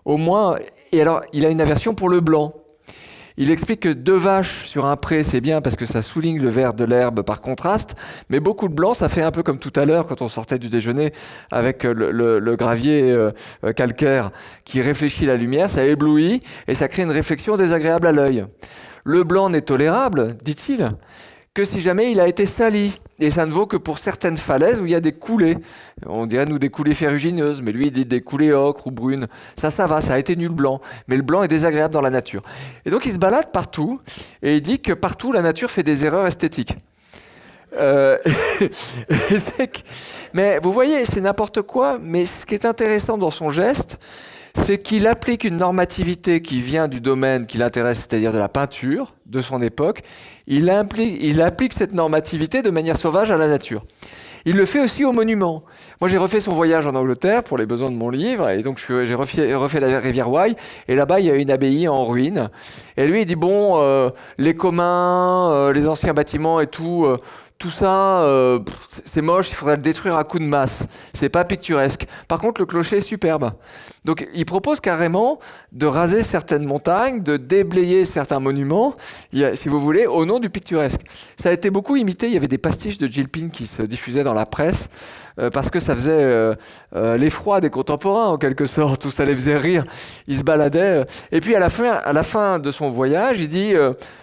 Au moins, et alors, il a une aversion pour le blanc. Il explique que 2 vaches sur un pré, c'est bien parce que ça souligne le vert de l'herbe par contraste, mais beaucoup de blanc, ça fait un peu comme tout à l'heure quand on sortait du déjeuner avec le gravier calcaire qui réfléchit la lumière, ça éblouit et ça crée une réflexion désagréable à l'œil. Le blanc n'est tolérable, dit-il, que si jamais il a été sali. Et ça ne vaut que pour certaines falaises où il y a des coulées. On dirait, nous, des coulées ferrugineuses, mais lui, il dit des coulées ocre ou brunes. Ça va, ça a été nul blanc. Mais le blanc est désagréable dans la nature. Et donc, il se balade partout, et il dit que partout, la nature fait des erreurs esthétiques. Mais vous voyez, c'est n'importe quoi, mais ce qui est intéressant dans son geste, c'est qu'il applique une normativité qui vient du domaine qui l'intéresse, c'est-à-dire de la peinture de son époque. Il applique cette normativité de manière sauvage à la nature. Il le fait aussi aux monuments. Moi, j'ai refait son voyage en Angleterre pour les besoins de mon livre, et donc j'ai refait la rivière Wye, et là-bas, il y a une abbaye en ruine. Et lui, il dit, les communs, les anciens bâtiments et tout tout ça, c'est moche, il faudrait le détruire à coups de masse. C'est pas picturesque. Par contre, le clocher est superbe. Donc, il propose carrément de raser certaines montagnes, de déblayer certains monuments, si vous voulez, au nom du picturesque. Ça a été beaucoup imité. Il y avait des pastiches de Gilpin qui se diffusaient dans la presse parce que ça faisait l'effroi des contemporains, en quelque sorte, où ça les faisait rire. Ils se baladaient. Et puis, à la fin de son voyage, il dit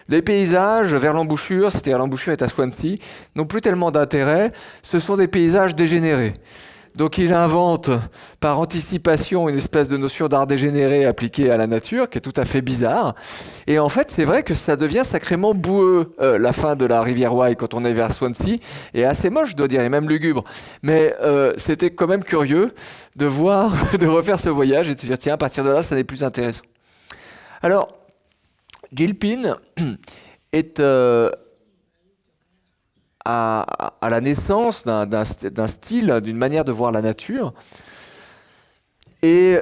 les paysages vers l'embouchure, c'est-à-dire l'embouchure est à Swansea, n'ont plus tellement d'intérêt. Ce sont des paysages dégénérés. Donc il invente par anticipation une espèce de notion d'art dégénéré appliquée à la nature qui est tout à fait bizarre. Et en fait, c'est vrai que ça devient sacrément boueux. La fin de la rivière Wye quand on est vers Swansea est assez moche, je dois dire, et même lugubre. Mais c'était quand même curieux de voir, de refaire ce voyage et de se dire tiens, à partir de là, ça n'est plus intéressant. Alors, Gilpin est à la naissance d'un style, d'une manière de voir la nature. Et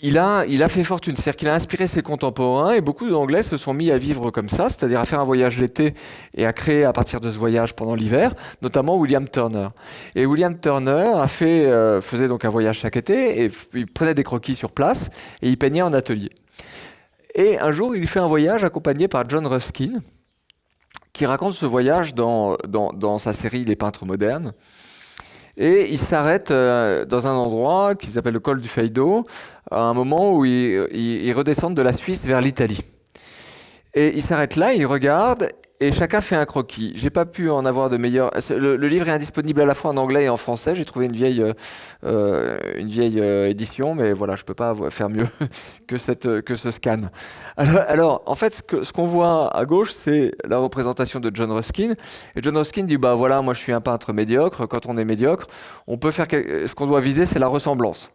il a fait fortune, c'est-à-dire qu'il a inspiré ses contemporains et beaucoup d'Anglais se sont mis à vivre comme ça, c'est-à-dire à faire un voyage l'été et à créer à partir de ce voyage pendant l'hiver, notamment William Turner. Et William Turner faisait donc un voyage chaque été et il prenait des croquis sur place et il peignait en atelier. Et un jour, il fait un voyage accompagné par John Ruskin, qui raconte ce voyage dans sa série Les peintres modernes. Et il s'arrête dans un endroit qui s'appelle le col du Feido, à un moment où ils redescendent de la Suisse vers l'Italie. Et il s'arrête là, il regarde, et chacun fait un croquis. J'ai pas pu en avoir de meilleur. Le livre est indisponible à la fois en anglais et en français. J'ai trouvé une vieille édition, mais voilà, je peux pas faire mieux que ce scan. Alors, en fait, ce qu'on voit à gauche, c'est la représentation de John Ruskin. Et John Ruskin dit bah voilà, moi je suis un peintre médiocre. Quand on est médiocre, on peut faire ce qu'on doit viser, c'est la ressemblance.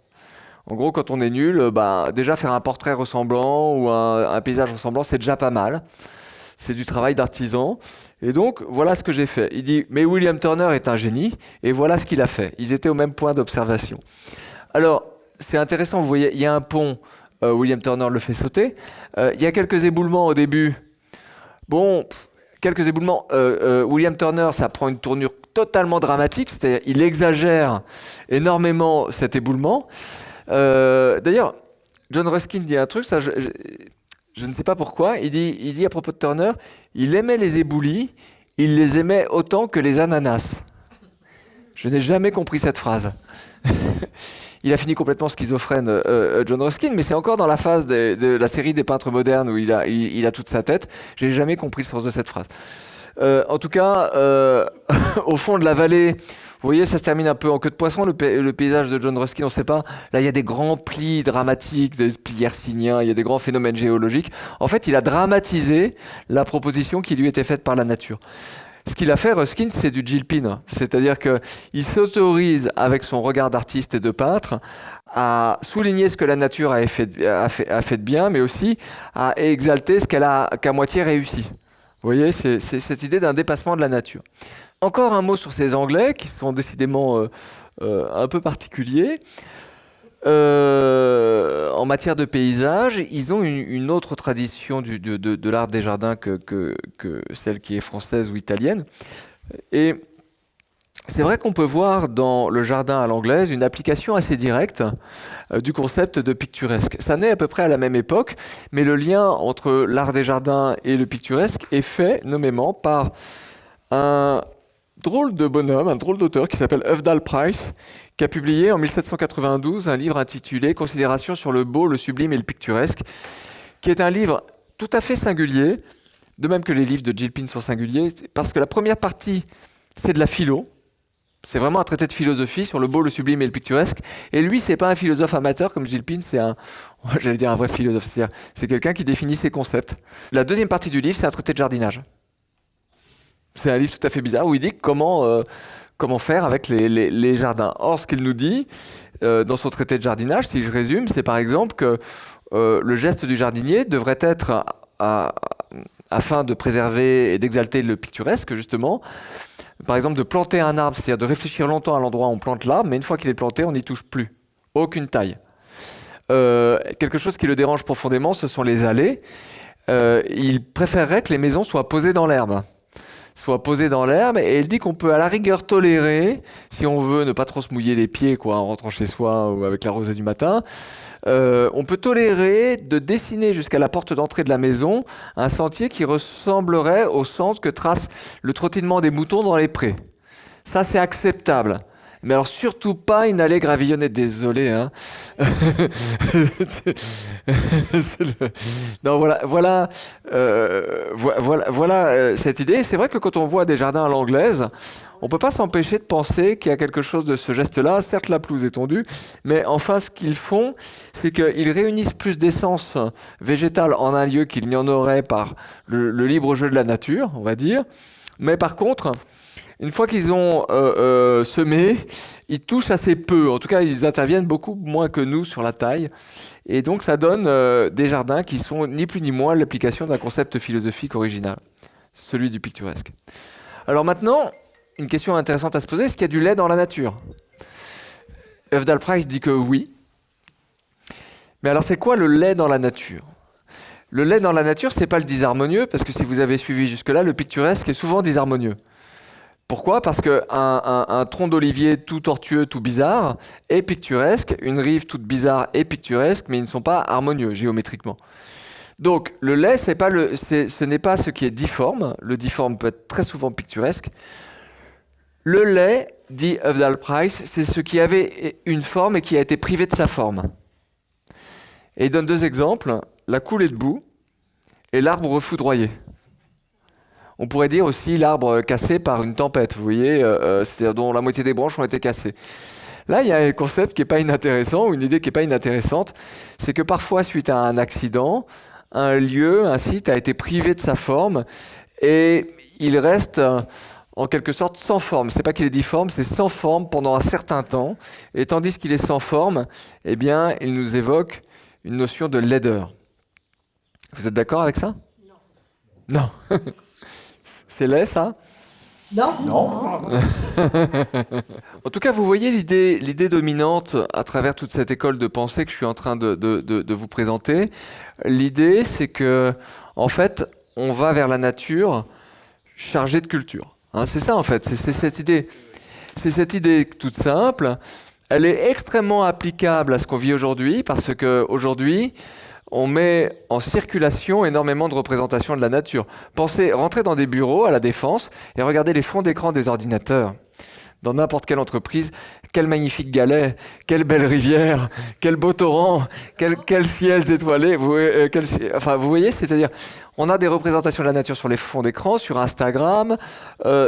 En gros, quand on est nul, déjà faire un portrait ressemblant ou un paysage ressemblant, c'est déjà pas mal. C'est du travail d'artisan. Et donc, voilà ce que j'ai fait. Il dit, mais William Turner est un génie, et voilà ce qu'il a fait. Ils étaient au même point d'observation. Alors, c'est intéressant, vous voyez, il y a un pont, William Turner le fait sauter. Il y a quelques éboulements au début. Bon, quelques éboulements. William Turner, ça prend une tournure totalement dramatique, c'est-à-dire il exagère énormément cet éboulement. D'ailleurs, John Ruskin dit un truc, ça, je ne sais pas pourquoi, il dit à propos de Turner, il aimait les éboulis, il les aimait autant que les ananas. Je n'ai jamais compris cette phrase. Il a fini complètement schizophrène, John Ruskin, mais c'est encore dans la phase de la série des peintres modernes où il a toute sa tête. Je n'ai jamais compris le sens de cette phrase. En tout cas, au fond de la vallée, vous voyez, ça se termine un peu en queue de poisson, le paysage de John Ruskin, on ne sait pas. Là, il y a des grands plis dramatiques, des plis hercyniens, il y a des grands phénomènes géologiques. En fait, il a dramatisé la proposition qui lui était faite par la nature. Ce qu'il a fait, Ruskin, c'est du Gilpin. C'est-à-dire qu'il s'autorise, avec son regard d'artiste et de peintre, à souligner ce que la nature a fait de bien, mais aussi à exalter ce qu'elle a qu'à moitié réussi. Vous voyez, c'est cette idée d'un dépassement de la nature. Encore un mot sur ces Anglais, qui sont décidément un peu particuliers. En matière de paysage, ils ont une autre tradition de l'art des jardins que celle qui est française ou italienne. Et c'est vrai qu'on peut voir dans le jardin à l'anglaise une application assez directe du concept de picturesque. Ça naît à peu près à la même époque, mais le lien entre l'art des jardins et le picturesque est fait nommément par un drôle de bonhomme, un drôle d'auteur qui s'appelle Hufdal Price, qui a publié en 1792 un livre intitulé « Considérations sur le beau, le sublime et le picturesque », qui est un livre tout à fait singulier, de même que les livres de Gilpin sont singuliers, parce que la première partie, c'est de la philo. C'est vraiment un traité de philosophie sur le beau, le sublime et le picturesque. Et lui, c'est pas un philosophe amateur comme Gilpin, c'est un vrai philosophe. C'est quelqu'un qui définit ses concepts. La deuxième partie du livre, c'est un traité de jardinage. C'est un livre tout à fait bizarre où il dit comment faire avec les jardins. Or, ce qu'il nous dit dans son traité de jardinage, si je résume, c'est par exemple que le geste du jardinier devrait être, afin de préserver et d'exalter le picturesque, justement, par exemple de planter un arbre, c'est-à-dire de réfléchir longtemps à l'endroit où on plante l'arbre, mais une fois qu'il est planté, on n'y touche plus. Aucune taille. Quelque chose qui le dérange profondément, ce sont les allées. Il préférerait que les maisons soient posées dans l'herbe. soit posée dans l'herbe, et elle dit qu'on peut à la rigueur tolérer, si on veut ne pas trop se mouiller les pieds quoi, en rentrant chez soi ou avec la rosée du matin, on peut tolérer de dessiner jusqu'à la porte d'entrée de la maison un sentier qui ressemblerait au sens que trace le trottinement des moutons dans les prés. Ça, c'est acceptable. Mais alors surtout pas une allée gravillonnée, désolé. Hein. Non, voilà cette idée. C'est vrai que quand on voit des jardins à l'anglaise, on peut pas s'empêcher de penser qu'il y a quelque chose de ce geste-là. Certes, la pelouse est tondue, mais enfin, ce qu'ils font, c'est qu'ils réunissent plus d'essence végétale en un lieu qu'il n'y en aurait par le libre jeu de la nature, on va dire. Mais par contre, une fois qu'ils ont semé, ils touchent assez peu. En tout cas, ils interviennent beaucoup moins que nous sur la taille. Et donc, ça donne des jardins qui sont ni plus ni moins l'application d'un concept philosophique original, celui du picturesque. Alors maintenant, une question intéressante à se poser, est-ce qu'il y a du lait dans la nature? Eudald Price dit que oui. Mais alors, c'est quoi le lait dans la nature? Le lait dans la nature, c'est pas le disharmonieux, parce que si vous avez suivi jusque-là, le picturesque est souvent disharmonieux. Pourquoi? Parce qu'un tronc d'olivier tout tortueux, tout bizarre, est picturesque, une rive toute bizarre est picturesque, mais ils ne sont pas harmonieux géométriquement. Donc le lait, ce n'est pas ce qui est difforme. Le difforme peut être très souvent picturesque. Le lait, dit Eudald Price, c'est ce qui avait une forme et qui a été privé de sa forme. Et il donne deux exemples, la coulée de boue et l'arbre foudroyé. On pourrait dire aussi l'arbre cassé par une tempête, vous voyez, c'est-à-dire dont la moitié des branches ont été cassées. Là, il y a un concept qui n'est pas inintéressant, ou une idée qui n'est pas inintéressante, c'est que parfois, suite à un accident, un lieu, un site a été privé de sa forme, et il reste en quelque sorte sans forme. C'est pas qu'il est difforme, c'est sans forme pendant un certain temps, et tandis qu'il est sans forme, eh bien, il nous évoque une notion de laideur. Vous êtes d'accord avec ça? Non. C'est laid, ça? Non. En tout cas, vous voyez l'idée dominante à travers toute cette école de pensée que je suis en train de vous présenter. L'idée, c'est que, en fait, on va vers la nature chargée de culture. Hein, c'est ça, en fait. C'est cette idée. C'est cette idée toute simple. Elle est extrêmement applicable à ce qu'on vit aujourd'hui, parce qu'aujourd'hui, on met en circulation énormément de représentations de la nature. Pensez, rentrez dans des bureaux à la Défense et regardez les fonds d'écran des ordinateurs. Dans n'importe quelle entreprise, quel magnifique galet, quelle belle rivière, quel beau torrent, quel ciel étoilé. Vous voyez, c'est-à-dire, on a des représentations de la nature sur les fonds d'écran, sur Instagram,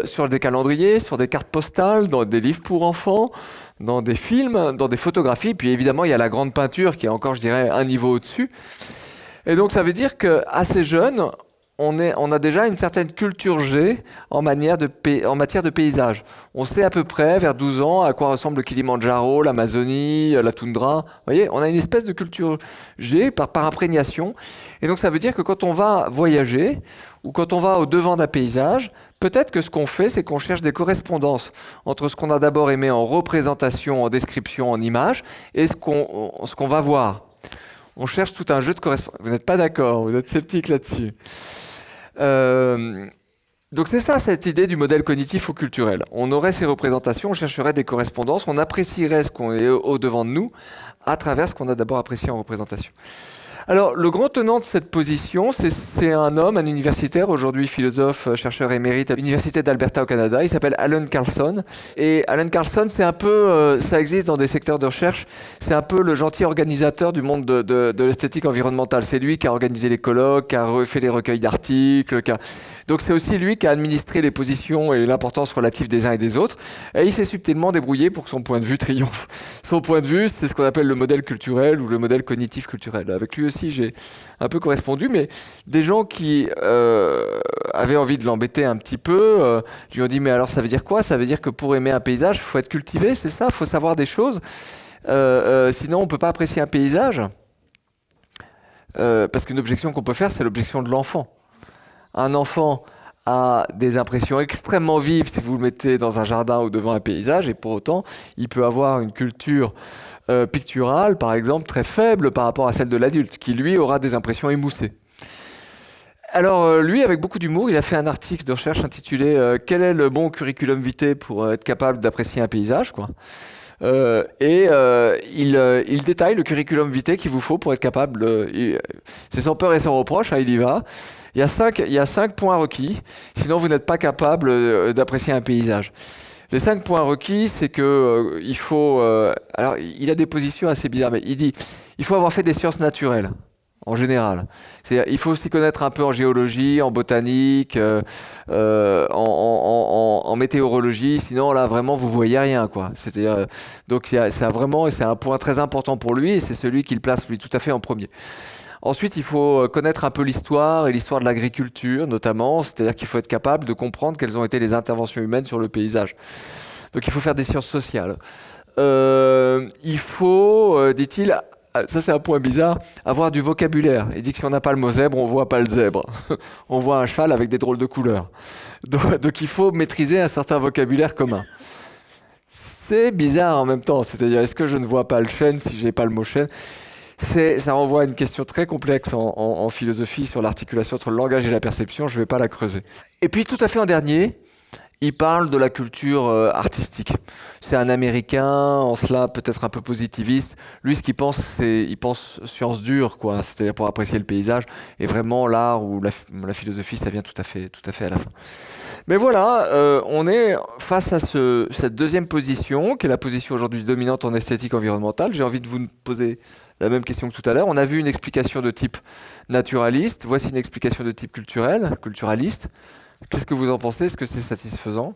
sur des calendriers, sur des cartes postales, dans des livres pour enfants, dans des films, dans des photographies. Puis évidemment, il y a la grande peinture qui est encore, je dirais, un niveau au-dessus. Et donc, ça veut dire qu'assez jeunes, on a déjà une certaine culture G en matière de paysage. On sait à peu près, vers 12 ans, à quoi ressemble le Kilimandjaro, l'Amazonie, la toundra. Vous voyez, on a une espèce de culture G par imprégnation. Et donc, ça veut dire que quand on va voyager, ou quand on va au devant d'un paysage, peut-être que ce qu'on fait, c'est qu'on cherche des correspondances entre ce qu'on a d'abord aimé en représentation, en description, en image, et ce qu'on va voir. On cherche tout un jeu de correspondance. Vous n'êtes pas d'accord, vous êtes sceptique là-dessus. Donc c'est ça, cette idée du modèle cognitif ou culturel. On aurait ces représentations, on chercherait des correspondances, on apprécierait ce qu'on est au-devant de nous à travers ce qu'on a d'abord apprécié en représentation. Alors, le grand tenant de cette position, c'est un homme, un universitaire, aujourd'hui philosophe, chercheur émérite à l'Université d'Alberta au Canada. Il s'appelle Alan Carlson. Et Alan Carlson, c'est un peu, ça existe dans des secteurs de recherche, c'est un peu le gentil organisateur du monde de l'esthétique environnementale. C'est lui qui a organisé les colloques, qui a fait les recueils d'articles. Donc c'est aussi lui qui a administré les positions et l'importance relative des uns et des autres. Et il s'est subtilement débrouillé pour que son point de vue triomphe. Son point de vue, c'est ce qu'on appelle le modèle culturel ou le modèle cognitif culturel. Avec lui aussi, j'ai un peu correspondu, mais des gens qui avaient envie de l'embêter un petit peu, lui ont dit, mais alors ça veut dire quoi? Ça veut dire que pour aimer un paysage, il faut être cultivé, c'est ça? Il faut savoir des choses. Sinon, on ne peut pas apprécier un paysage. Parce qu'une objection qu'on peut faire, c'est l'objection de l'enfant. Un enfant a des impressions extrêmement vives si vous le mettez dans un jardin ou devant un paysage, et pour autant, il peut avoir une culture picturale, par exemple, très faible par rapport à celle de l'adulte, qui lui aura des impressions émoussées. Alors, lui, avec beaucoup d'humour, il a fait un article de recherche intitulé Quel est le bon curriculum vitae pour être capable d'apprécier un paysage, quoi. Il détaille le curriculum vitae qu'il vous faut pour être capable. C'est sans peur et sans reproche, hein, il y va. Il y a 5 points requis, sinon vous n'êtes pas capable d'apprécier un paysage. Les 5 points requis, c'est que il faut. Alors, il a des positions assez bizarres, mais il dit il faut avoir fait des sciences naturelles. En général. Il faut s'y connaître un peu en géologie, en botanique, en météorologie, sinon là vraiment vous voyez rien, quoi. Donc c'est un point très important pour lui et c'est celui qu'il place lui tout à fait en premier. Ensuite, il faut connaître un peu l'histoire et l'histoire de l'agriculture notamment, c'est-à-dire qu'il faut être capable de comprendre quelles ont été les interventions humaines sur le paysage. Donc il faut faire des sciences sociales. Il faut, dit-il, ça c'est un point bizarre, avoir du vocabulaire. Il dit que si on n'a pas le mot zèbre, on voit pas le zèbre. On voit un cheval avec des drôles de couleurs. Donc il faut maîtriser un certain vocabulaire commun. C'est bizarre en même temps, c'est-à-dire est-ce que je ne vois pas le chêne si j'ai pas le mot chêne? Ça renvoie à une question très complexe en philosophie sur l'articulation entre le langage et la perception, je ne vais pas la creuser. Et puis tout à fait en dernier, il parle de la culture artistique. C'est un Américain, en cela peut-être un peu positiviste. Lui, ce qu'il pense, il pense science dure, quoi. C'est-à-dire pour apprécier le paysage. Et vraiment, l'art ou la philosophie, ça vient tout à fait à la fin. Mais voilà, on est face à cette deuxième position, qui est la position aujourd'hui dominante en esthétique environnementale. J'ai envie de vous poser la même question que tout à l'heure. On a vu une explication de type naturaliste. Voici une explication de type culturaliste. Qu'est-ce que vous en pensez? Est-ce que c'est satisfaisant?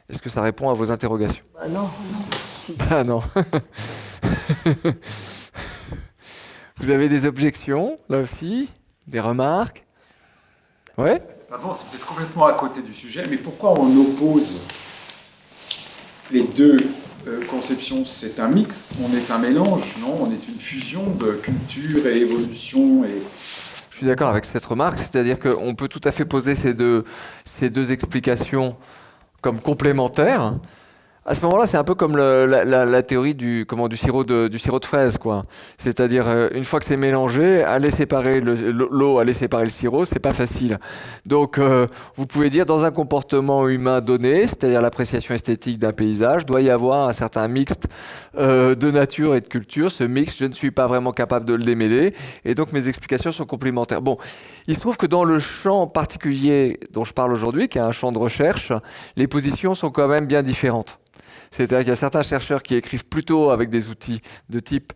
Est-ce que ça répond à vos interrogations? Non. Bah non. Vous avez des objections, là aussi? Des remarques? Ouais? Bon, c'est peut-être complètement à côté du sujet, mais pourquoi on oppose les deux conceptions? C'est un mix, on est un mélange, non? On est une fusion de culture et évolution et... Je suis d'accord avec cette remarque, c'est-à-dire qu'on peut tout à fait poser ces deux explications comme complémentaires. À ce moment-là, c'est un peu comme la théorie du sirop de fraise, quoi. C'est-à-dire, une fois que c'est mélangé, aller séparer l'eau, aller séparer le sirop, c'est pas facile. Donc, vous pouvez dire, dans un comportement humain donné, c'est-à-dire l'appréciation esthétique d'un paysage, doit y avoir un certain mixte de nature et de culture. Ce mix, je ne suis pas vraiment capable de le démêler, et donc mes explications sont complémentaires. Bon, il se trouve que dans le champ particulier dont je parle aujourd'hui, qui est un champ de recherche, les positions sont quand même bien différentes. C'est-à-dire qu'il y a certains chercheurs qui écrivent plutôt avec des outils de type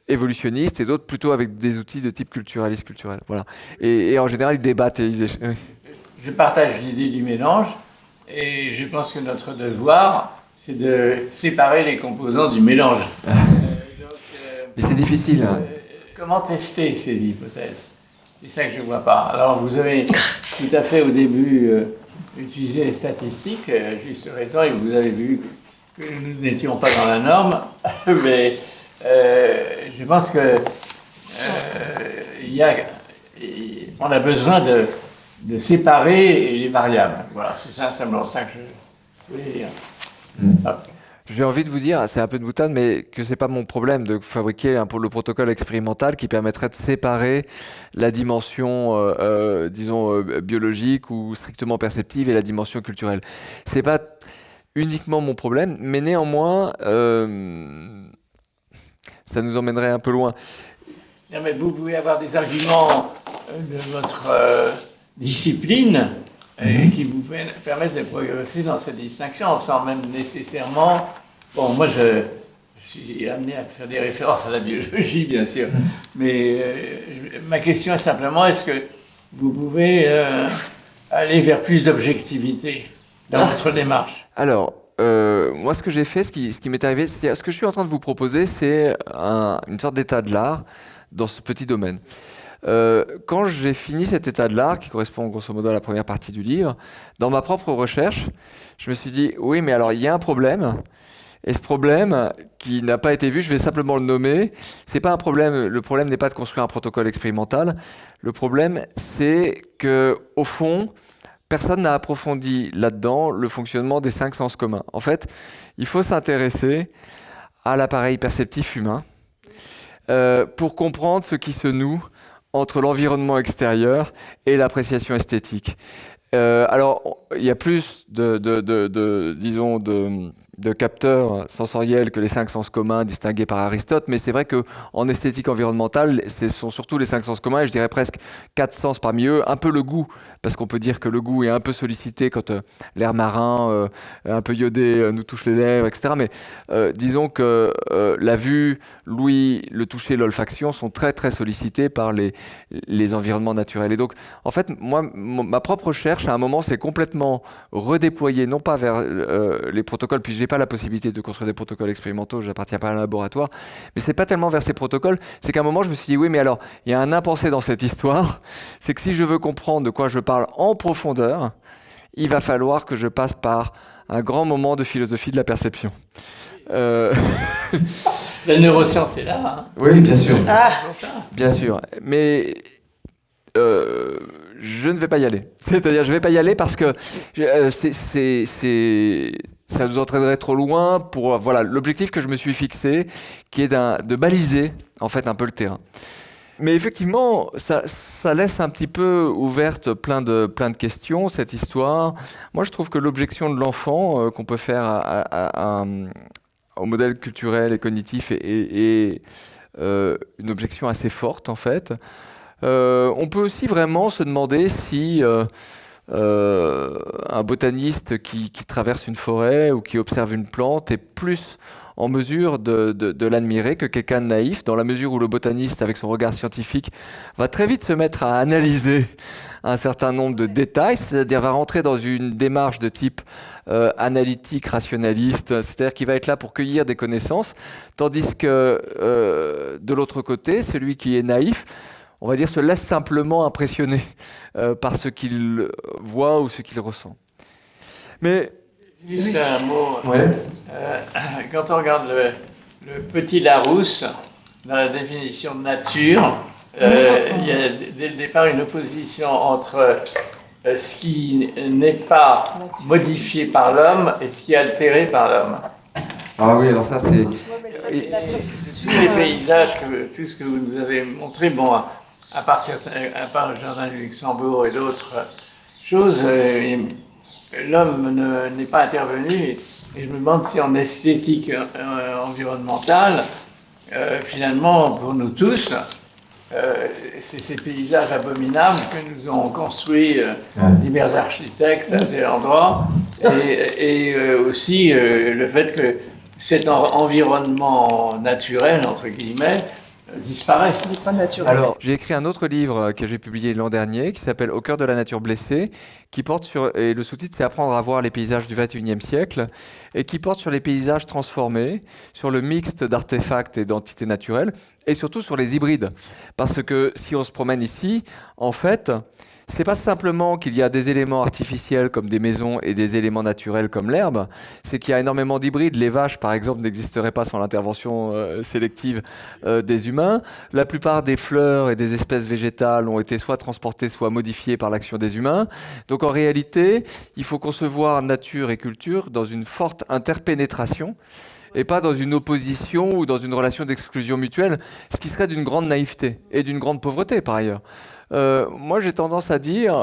évolutionniste et d'autres plutôt avec des outils de type culturaliste culturel. Voilà. Et en général, ils débattent et ils échangent. Oui. Je partage l'idée du mélange et je pense que notre devoir, c'est de séparer les composants du mélange. Mais c'est difficile. Hein. Comment tester ces hypothèses? C'est ça que je ne vois pas. Alors, vous avez tout à fait au début utilisé les statistiques, juste raison, et vous avez vu que nous n'étions pas dans la norme, mais je pense que on a besoin de séparer les variables. Voilà, c'est ça simplement ça que je voulais dire. J'ai envie de vous dire, c'est un peu de boutade, mais que c'est pas mon problème de fabriquer le protocole expérimental qui permettrait de séparer la dimension, disons, biologique ou strictement perceptive et la dimension culturelle. C'est pas uniquement mon problème, mais néanmoins, ça nous emmènerait un peu loin. Non, mais vous pouvez avoir des arguments de votre discipline qui vous permettent de progresser dans cette distinction, sans même nécessairement... Bon, moi, je suis amené à faire des références à la biologie, bien sûr, mais ma question est simplement, est-ce que vous pouvez aller vers plus d'objectivité dans votre démarche? Alors, moi, ce que j'ai fait, ce qui m'est arrivé, ce que je suis en train de vous proposer, c'est une sorte d'état de l'art dans ce petit domaine. Quand j'ai fini cet état de l'art, qui correspond grosso modo à la première partie du livre, dans ma propre recherche, je me suis dit, oui, mais alors il y a un problème, et ce problème qui n'a pas été vu, je vais simplement le nommer, c'est pas un problème, le problème n'est pas de construire un protocole expérimental, le problème c'est que, au fond, personne n'a approfondi là-dedans le fonctionnement des 5 sens communs. En fait, il faut s'intéresser à l'appareil perceptif humain pour comprendre ce qui se noue entre l'environnement extérieur et l'appréciation esthétique. Alors, il y a plus disons, de capteurs sensoriels que les 5 sens communs distingués par Aristote, mais c'est vrai qu'en esthétique environnementale, ce sont surtout les 5 sens communs, et je dirais presque 4 sens parmi eux, un peu le goût, parce qu'on peut dire que le goût est un peu sollicité quand l'air marin, un peu iodé, nous touche les lèvres, etc. Mais disons que la vue, l'ouïe, le toucher, l'olfaction sont très très sollicités par les environnements naturels. Et donc, en fait, moi, ma propre recherche, à un moment, s'est complètement redéployée, non pas vers les protocoles, puis j'ai pas la possibilité de construire des protocoles expérimentaux, je n'appartiens pas à un laboratoire, mais c'est pas tellement vers ces protocoles, c'est qu'à un moment je me suis dit oui, mais alors il y a un impensé dans cette histoire, c'est que si je veux comprendre de quoi je parle en profondeur, il va falloir que je passe par un grand moment de philosophie de la perception. La neuroscience est là. Hein. Oui, bien sûr. Ah. Bien sûr, mais je ne vais pas y aller. C'est-à-dire, je ne vais pas y aller parce que ça nous entraînerait trop loin pour voilà l'objectif que je me suis fixé, qui est de baliser en fait un peu le terrain. Mais effectivement, ça laisse un petit peu ouverte plein de une cette histoire. Moi, je trouve que l'objection de l'enfant qu'on peut faire au modèle culturel et cognitif est une objection assez forte en fait. On peut aussi vraiment se demander si un botaniste qui traverse une forêt ou qui observe une plante est plus en mesure de l'admirer que quelqu'un de naïf, dans la mesure où le botaniste, avec son regard scientifique, va très vite se mettre à analyser un certain nombre de détails, c'est-à-dire va rentrer dans une démarche de type analytique, rationaliste, c'est-à-dire qu'il va être là pour cueillir des connaissances, tandis que de l'autre côté, celui qui est naïf, on va dire, se laisse simplement impressionner par ce qu'il voit ou ce qu'il ressent. Mais juste un mot. Ouais. Quand on regarde le petit Larousse, dans la définition de nature, il y a dès le départ une opposition entre ce qui n'est pas modifié par l'homme et ce qui est altéré par l'homme. Ah oui, alors ça c'est... Tous les paysages, tout ce que vous nous avez montré, bon, à part le jardin du Luxembourg et d'autres choses, l'homme n'est pas intervenu. Et je me demande si en esthétique environnementale, finalement, pour nous tous, c'est ces paysages abominables que nous ont construits divers architectes à tel endroit, et aussi le fait que cet environnement naturel, entre guillemets, disparaît. Alors, j'ai écrit un autre livre que j'ai publié l'an dernier qui s'appelle Au cœur de la nature blessée, qui porte sur, et le sous-titre c'est Apprendre à voir les paysages du XXIe siècle, et qui porte sur les paysages transformés, sur le mixte d'artefacts et d'entités naturelles, et surtout sur les hybrides. Parce que si on se promène ici, en fait, c'est pas simplement qu'il y a des éléments artificiels comme des maisons et des éléments naturels comme l'herbe, c'est qu'il y a énormément d'hybrides. Les vaches, par exemple, n'existeraient pas sans l'intervention sélective des humains. La plupart des fleurs et des espèces végétales ont été soit transportées, soit modifiées par l'action des humains. Donc en réalité, il faut concevoir nature et culture dans une forte interpénétration et pas dans une opposition ou dans une relation d'exclusion mutuelle, ce qui serait d'une grande naïveté et d'une grande pauvreté par ailleurs. Moi j'ai tendance à dire,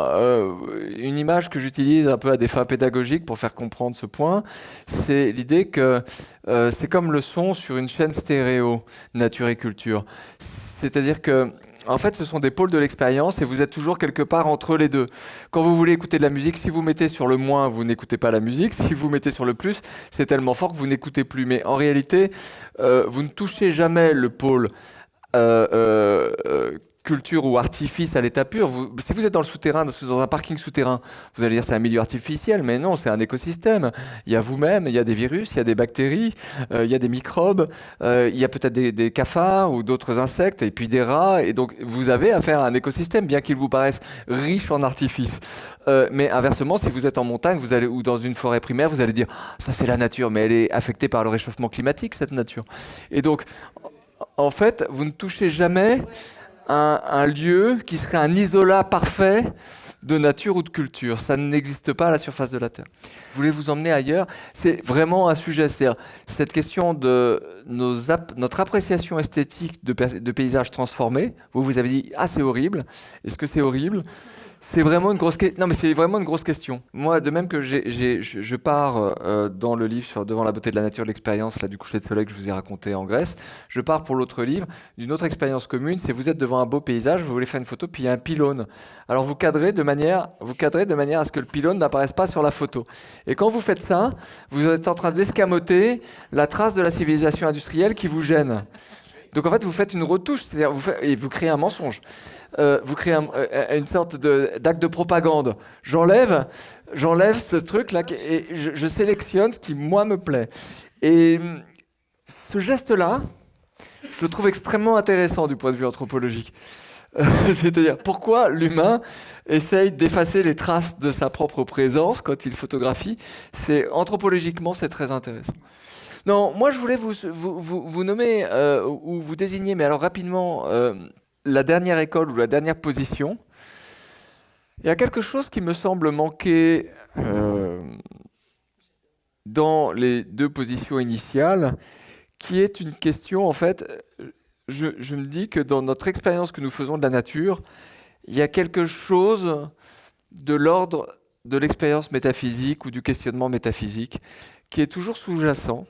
une image que j'utilise un peu à des fins pédagogiques pour faire comprendre ce point, c'est l'idée que c'est comme le son sur une chaîne stéréo, nature et culture. C'est-à-dire que en fait, ce sont des pôles de l'expérience et vous êtes toujours quelque part entre les deux. Quand vous voulez écouter de la musique, si vous mettez sur le moins, vous n'écoutez pas la musique. Si vous mettez sur le plus, c'est tellement fort que vous n'écoutez plus. Mais en réalité, vous ne touchez jamais le pôle culture ou artifice à l'état pur. Si vous êtes dans le souterrain, dans un parking souterrain, vous allez dire c'est un milieu artificiel, mais non, c'est un écosystème. Il y a vous-même, il y a des virus, il y a des bactéries, il y a des microbes, il y a peut-être des cafards ou d'autres insectes, et puis des rats, et donc vous avez affaire à un écosystème, bien qu'il vous paraisse riche en artifice. Mais inversement, si vous êtes en montagne ou dans une forêt primaire, vous allez dire ça c'est la nature, mais elle est affectée par le réchauffement climatique, cette nature. Et donc, en fait, vous ne touchez jamais un lieu qui serait un isolat parfait de nature ou de culture. Ça n'existe pas à la surface de la Terre. Je voulais vous emmener ailleurs. C'est vraiment un sujet, c'est-à-dire cette question de notre appréciation esthétique de paysages transformés. Vous avez dit « Ah, c'est horrible ». Est-ce que c'est horrible ? C'est vraiment une grosse question. Non, mais c'est vraiment une grosse question. Moi, de même que je pars dans le livre sur Devant la beauté de la nature, l'expérience là, du coucher de soleil que je vous ai raconté en Grèce, je pars pour l'autre livre d'une autre expérience commune. C'est vous êtes devant un beau paysage, vous voulez faire une photo, puis il y a un pylône. Alors vous cadrez de manière à ce que le pylône n'apparaisse pas sur la photo. Et quand vous faites ça, vous êtes en train d'escamoter la trace de la civilisation industrielle qui vous gêne. Donc en fait, vous faites une retouche, c'est-à-dire et vous créez un mensonge. Vous créez une sorte d'acte de propagande. J'enlève ce truc-là et je sélectionne ce qui, moi, me plaît. Et ce geste-là, je le trouve extrêmement intéressant du point de vue anthropologique. C'est-à-dire, pourquoi l'humain essaye d'effacer les traces de sa propre présence quand il photographie ? Anthropologiquement, c'est très intéressant. Non, moi, je voulais vous nommer ou vous désigner, mais alors rapidement... la dernière école ou la dernière position, il y a quelque chose qui me semble manquer dans les deux positions initiales, qui est une question, en fait, je me dis que dans notre expérience que nous faisons de la nature, il y a quelque chose de l'ordre de l'expérience métaphysique ou du questionnement métaphysique qui est toujours sous-jacent,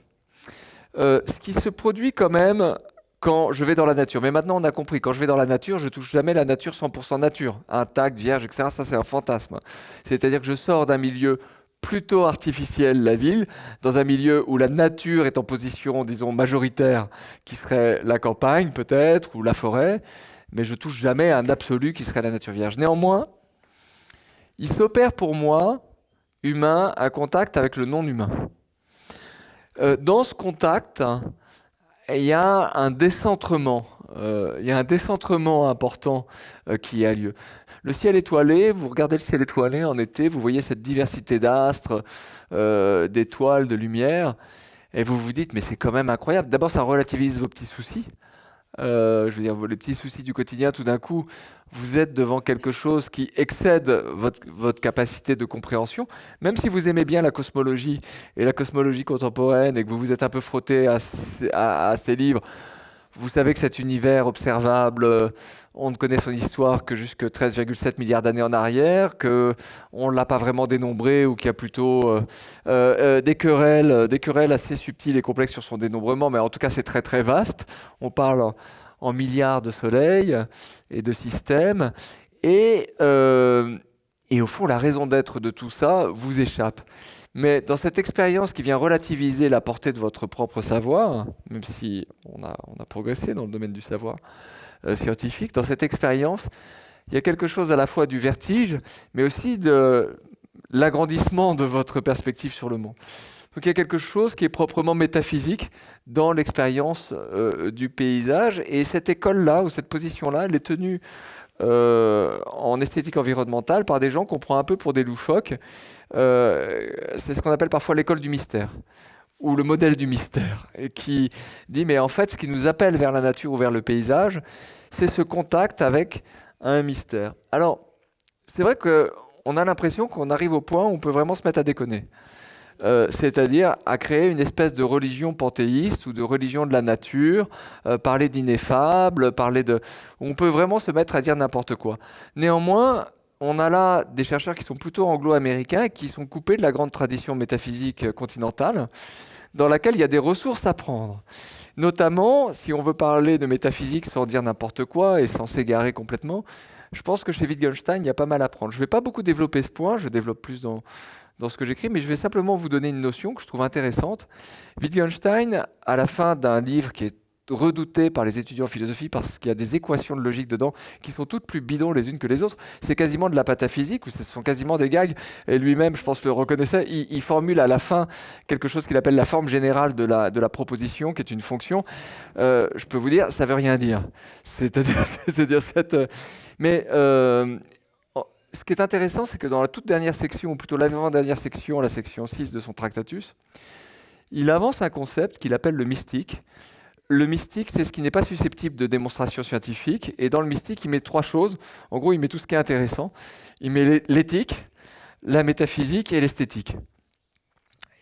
ce qui se produit quand même quand je vais dans la nature. Mais maintenant, on a compris, quand je vais dans la nature, je touche jamais la nature 100% nature, intacte, vierge, etc. Ça, c'est un fantasme. C'est-à-dire que je sors d'un milieu plutôt artificiel, la ville, dans un milieu où la nature est en position, disons, majoritaire, qui serait la campagne, peut-être, ou la forêt, mais je touche jamais un absolu qui serait la nature vierge. Néanmoins, il s'opère pour moi, humain, un contact avec le non-humain. Dans ce contact... il y a un décentrement, important qui a lieu. Le ciel étoilé, vous regardez le ciel étoilé en été, vous voyez cette diversité d'astres, d'étoiles, de lumière, et vous vous dites, mais c'est quand même incroyable. D'abord, ça relativise vos petits soucis. Je veux dire, les petits soucis du quotidien, tout d'un coup, vous êtes devant quelque chose qui excède votre capacité de compréhension. Même si vous aimez bien la cosmologie et la cosmologie contemporaine et que vous vous êtes un peu frotté à ces livres, vous savez que cet univers observable, on ne connaît son histoire que jusque 13,7 milliards d'années en arrière, qu'on ne l'a pas vraiment dénombré ou qu'il y a plutôt des querelles assez subtiles et complexes sur son dénombrement, mais en tout cas c'est très très vaste. On parle en milliards de soleils et de systèmes. Et au fond, la raison d'être de tout ça vous échappe. Mais dans cette expérience qui vient relativiser la portée de votre propre savoir, même si on a progressé dans le domaine du savoir scientifique, dans cette expérience, il y a quelque chose à la fois du vertige, mais aussi de l'agrandissement de votre perspective sur le monde. Donc il y a quelque chose qui est proprement métaphysique dans l'expérience du paysage. Et cette école-là, ou cette position-là, elle est tenue en esthétique environnementale par des gens qu'on prend un peu pour des loufoques. C'est ce qu'on appelle parfois l'école du mystère, ou le modèle du mystère, et qui dit, mais en fait, ce qui nous appelle vers la nature ou vers le paysage, c'est ce contact avec un mystère. Alors, c'est vrai qu'on a l'impression qu'on arrive au point où on peut vraiment se mettre à déconner. C'est-à-dire à créer une espèce de religion panthéiste ou de religion de la nature, parler d'ineffable, on peut vraiment se mettre à dire n'importe quoi. Néanmoins, on a là des chercheurs qui sont plutôt anglo-américains et qui sont coupés de la grande tradition métaphysique continentale, dans laquelle il y a des ressources à prendre. Notamment, si on veut parler de métaphysique sans dire n'importe quoi et sans s'égarer complètement, je pense que chez Wittgenstein, il y a pas mal à prendre. Je ne vais pas beaucoup développer ce point, je développe plus dans ce que j'écris, mais je vais simplement vous donner une notion que je trouve intéressante. Wittgenstein, à la fin d'un livre qui est redouté par les étudiants en philosophie parce qu'il y a des équations de logique dedans qui sont toutes plus bidons les unes que les autres, c'est quasiment de la pataphysique, ou ce sont quasiment des gags, et lui-même, je pense, le reconnaissait, il formule à la fin quelque chose qu'il appelle la forme générale de la proposition, qui est une fonction. Je peux vous dire, ça veut rien dire. C'est-à-dire cette... Mais... ce qui est intéressant, c'est que dans la toute dernière section, ou plutôt l'avant-dernière section, la section 6 de son Tractatus, il avance un concept qu'il appelle le mystique. le mystique, c'est ce qui n'est pas susceptible de démonstration scientifique. Et dans le mystique, il met 3 choses. En gros, il met tout ce qui est intéressant. Il met l'éthique, la métaphysique et l'esthétique.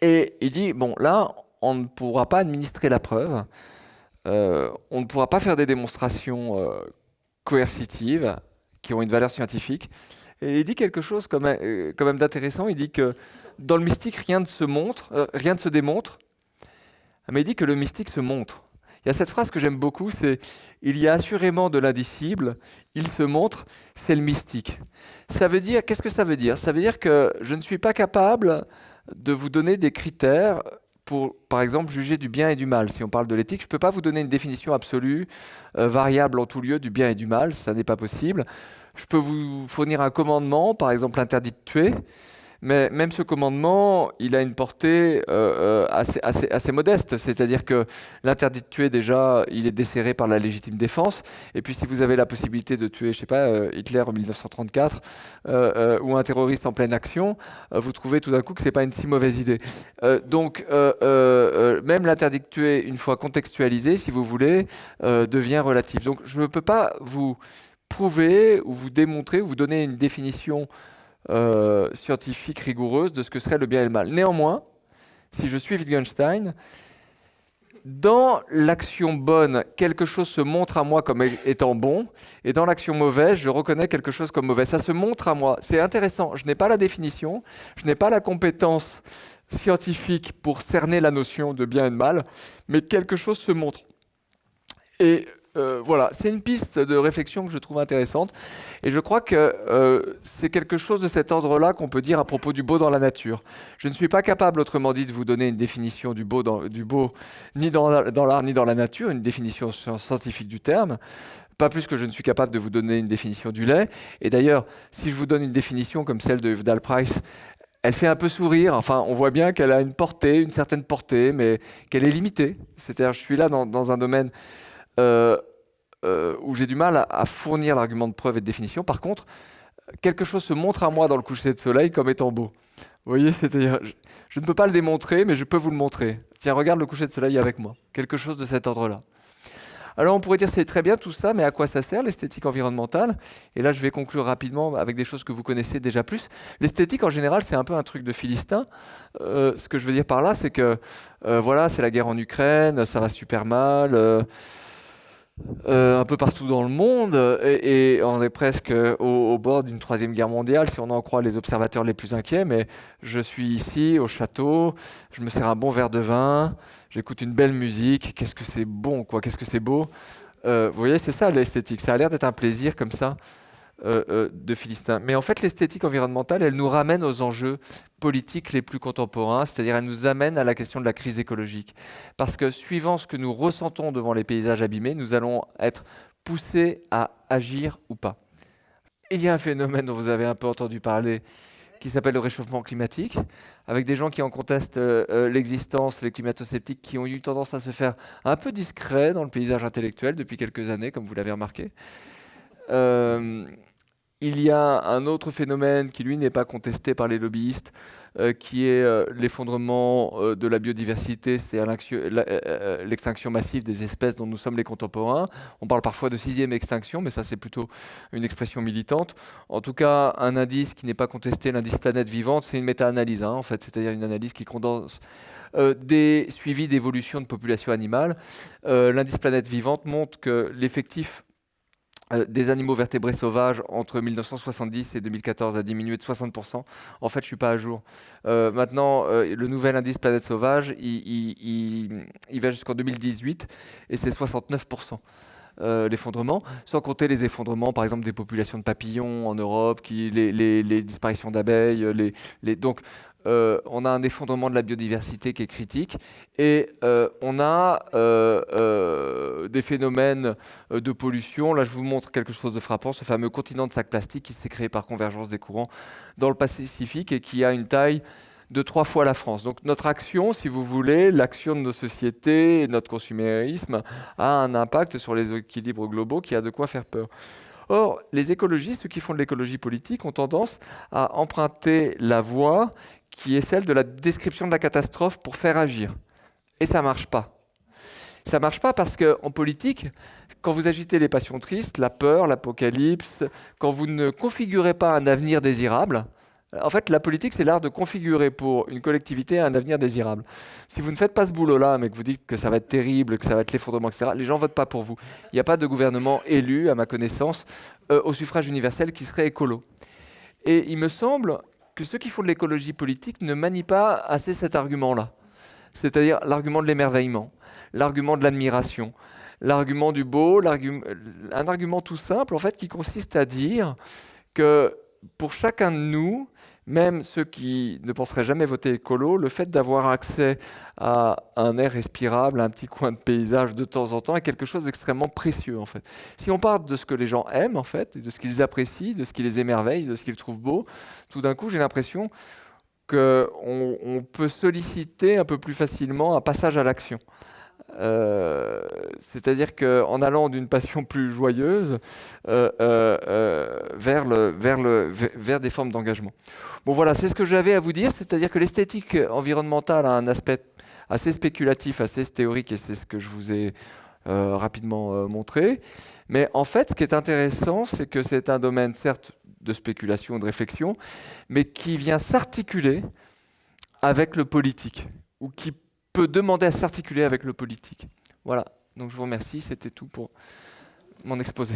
Et il dit, bon, là, on ne pourra pas administrer la preuve. On ne pourra pas faire des démonstrations coercitives qui ont une valeur scientifique. Et il dit quelque chose quand même d'intéressant. Il dit que dans le mystique, rien ne se démontre. Mais il dit que le mystique se montre. Il y a cette phrase que j'aime beaucoup, c'est « Il y a assurément de l'indicible, il se montre, c'est le mystique ». Ça veut dire, qu'est-ce que ça veut dire? Ça veut dire que je ne suis pas capable de vous donner des critères pour, par exemple, juger du bien et du mal. Si on parle de l'éthique, je ne peux pas vous donner une définition absolue, variable en tout lieu, du bien et du mal, ça n'est pas possible. Je peux vous fournir un commandement, par exemple interdit de tuer, mais même ce commandement, il a une portée assez modeste. C'est-à-dire que l'interdit de tuer, déjà, il est desserré par la légitime défense. Et puis si vous avez la possibilité de tuer, je sais pas, Hitler en 1934, ou un terroriste en pleine action, vous trouvez tout d'un coup que c'est pas une si mauvaise idée. Donc, même l'interdit de tuer, une fois contextualisé, si vous voulez, devient relatif. Donc je ne peux pas vous prouver ou vous démontrer ou vous donner une définition scientifique rigoureuse de ce que serait le bien et le mal. Néanmoins, si je suis Wittgenstein, dans l'action bonne, quelque chose se montre à moi comme étant bon, et dans l'action mauvaise, je reconnais quelque chose comme mauvais. Ça se montre à moi. C'est intéressant. Je n'ai pas la définition, je n'ai pas la compétence scientifique pour cerner la notion de bien et de mal, mais quelque chose se montre. Et voilà, c'est une piste de réflexion que je trouve intéressante. Et je crois que c'est quelque chose de cet ordre-là qu'on peut dire à propos du beau dans la nature. Je ne suis pas capable, autrement dit, de vous donner une définition du beau ni dans l'art ni dans la nature, une définition scientifique du terme. Pas plus que je ne suis capable de vous donner une définition du lait. Et d'ailleurs, si je vous donne une définition comme celle de Vidal Price, elle fait un peu sourire. Enfin, on voit bien qu'elle a une certaine portée, mais qu'elle est limitée. C'est-à-dire, je suis là dans un domaine où j'ai du mal à fournir l'argument de preuve et de définition. Par contre, quelque chose se montre à moi dans le coucher de soleil comme étant beau. Vous voyez, c'est-à-dire, je ne peux pas le démontrer, mais je peux vous le montrer. Tiens, regarde le coucher de soleil avec moi. Quelque chose de cet ordre-là. Alors on pourrait dire c'est très bien tout ça, mais à quoi ça sert l'esthétique environnementale? Et là je vais conclure rapidement avec des choses que vous connaissez déjà plus. L'esthétique en général c'est un peu un truc de philistin. Ce que je veux dire par là c'est que voilà, c'est la guerre en Ukraine, ça va super mal, un peu partout dans le monde, et on est presque au bord d'une 3e guerre mondiale si on en croit les observateurs les plus inquiets. Mais je suis ici au château, je me sers un bon verre de vin, j'écoute une belle musique, qu'est-ce que c'est bon, quoi, qu'est-ce que c'est beau. Vous voyez, c'est ça l'esthétique, ça a l'air d'être un plaisir comme ça de Philistin. Mais en fait, l'esthétique environnementale, elle nous ramène aux enjeux politiques les plus contemporains, c'est-à-dire elle nous amène à la question de la crise écologique. Parce que suivant ce que nous ressentons devant les paysages abîmés, nous allons être poussés à agir ou pas. Il y a un phénomène dont vous avez un peu entendu parler, qui s'appelle le réchauffement climatique, avec des gens qui en contestent l'existence, les climato-sceptiques, qui ont eu tendance à se faire un peu discrets dans le paysage intellectuel depuis quelques années, comme vous l'avez remarqué. Il y a un autre phénomène qui, lui, n'est pas contesté par les lobbyistes, qui est l'effondrement de la biodiversité, c'est-à-dire l'extinction massive des espèces dont nous sommes les contemporains. On parle parfois de 6e extinction, mais ça, c'est plutôt une expression militante. En tout cas, un indice qui n'est pas contesté, l'indice planète vivante, c'est une méta-analyse, en fait, c'est-à-dire une analyse qui condense des suivis d'évolution de populations animales. L'indice planète vivante montre que l'effectif des animaux vertébrés sauvages entre 1970 et 2014 a diminué de 60%. En fait, je ne suis pas à jour. Maintenant, le nouvel indice planète sauvage, il va jusqu'en 2018 et c'est 69%. L'effondrement, sans compter les effondrements, par exemple, des populations de papillons en Europe, les disparitions d'abeilles. Donc, on a un effondrement de la biodiversité qui est critique et on a des phénomènes de pollution. Là, je vous montre quelque chose de frappant, ce fameux continent de sacs plastiques qui s'est créé par convergence des courants dans le Pacifique et qui a une taille de 3 fois la France. Donc notre action, si vous voulez, l'action de nos sociétés, notre consumérisme, a un impact sur les équilibres globaux qui a de quoi faire peur. Or, les écologistes, ceux qui font de l'écologie politique, ont tendance à emprunter la voie qui est celle de la description de la catastrophe pour faire agir. Et ça ne marche pas. Ça marche pas parce qu'en politique, quand vous agitez les passions tristes, la peur, l'apocalypse, quand vous ne configurez pas un avenir désirable, en fait, la politique, c'est l'art de configurer pour une collectivité un avenir désirable. Si vous ne faites pas ce boulot-là, mais que vous dites que ça va être terrible, que ça va être l'effondrement, etc., les gens ne votent pas pour vous. Il n'y a pas de gouvernement élu, à ma connaissance, au suffrage universel qui serait écolo. Et il me semble que ceux qui font de l'écologie politique ne manient pas assez cet argument-là. C'est-à-dire l'argument de l'émerveillement, l'argument de l'admiration, l'argument du beau, un argument tout simple, en fait, qui consiste à dire que pour chacun de nous, même ceux qui ne penseraient jamais voter écolo, le fait d'avoir accès à un air respirable, à un petit coin de paysage de temps en temps, est quelque chose d'extrêmement précieux, en fait. Si on part de ce que les gens aiment, en fait, et de ce qu'ils apprécient, de ce qui les émerveille, de ce qu'ils trouvent beau, tout d'un coup, j'ai l'impression qu'on peut solliciter un peu plus facilement un passage à l'action. C'est-à-dire qu'en allant d'une passion plus joyeuse vers des formes d'engagement. Bon voilà, c'est ce que j'avais à vous dire, c'est-à-dire que l'esthétique environnementale a un aspect assez spéculatif, assez théorique, et c'est ce que je vous ai rapidement montré. Mais en fait, ce qui est intéressant, c'est que c'est un domaine, certes, de spéculation, de réflexion, mais qui vient s'articuler avec le politique, ou qui peut demander à s'articuler avec le politique. Voilà, donc je vous remercie, c'était tout pour mon exposé.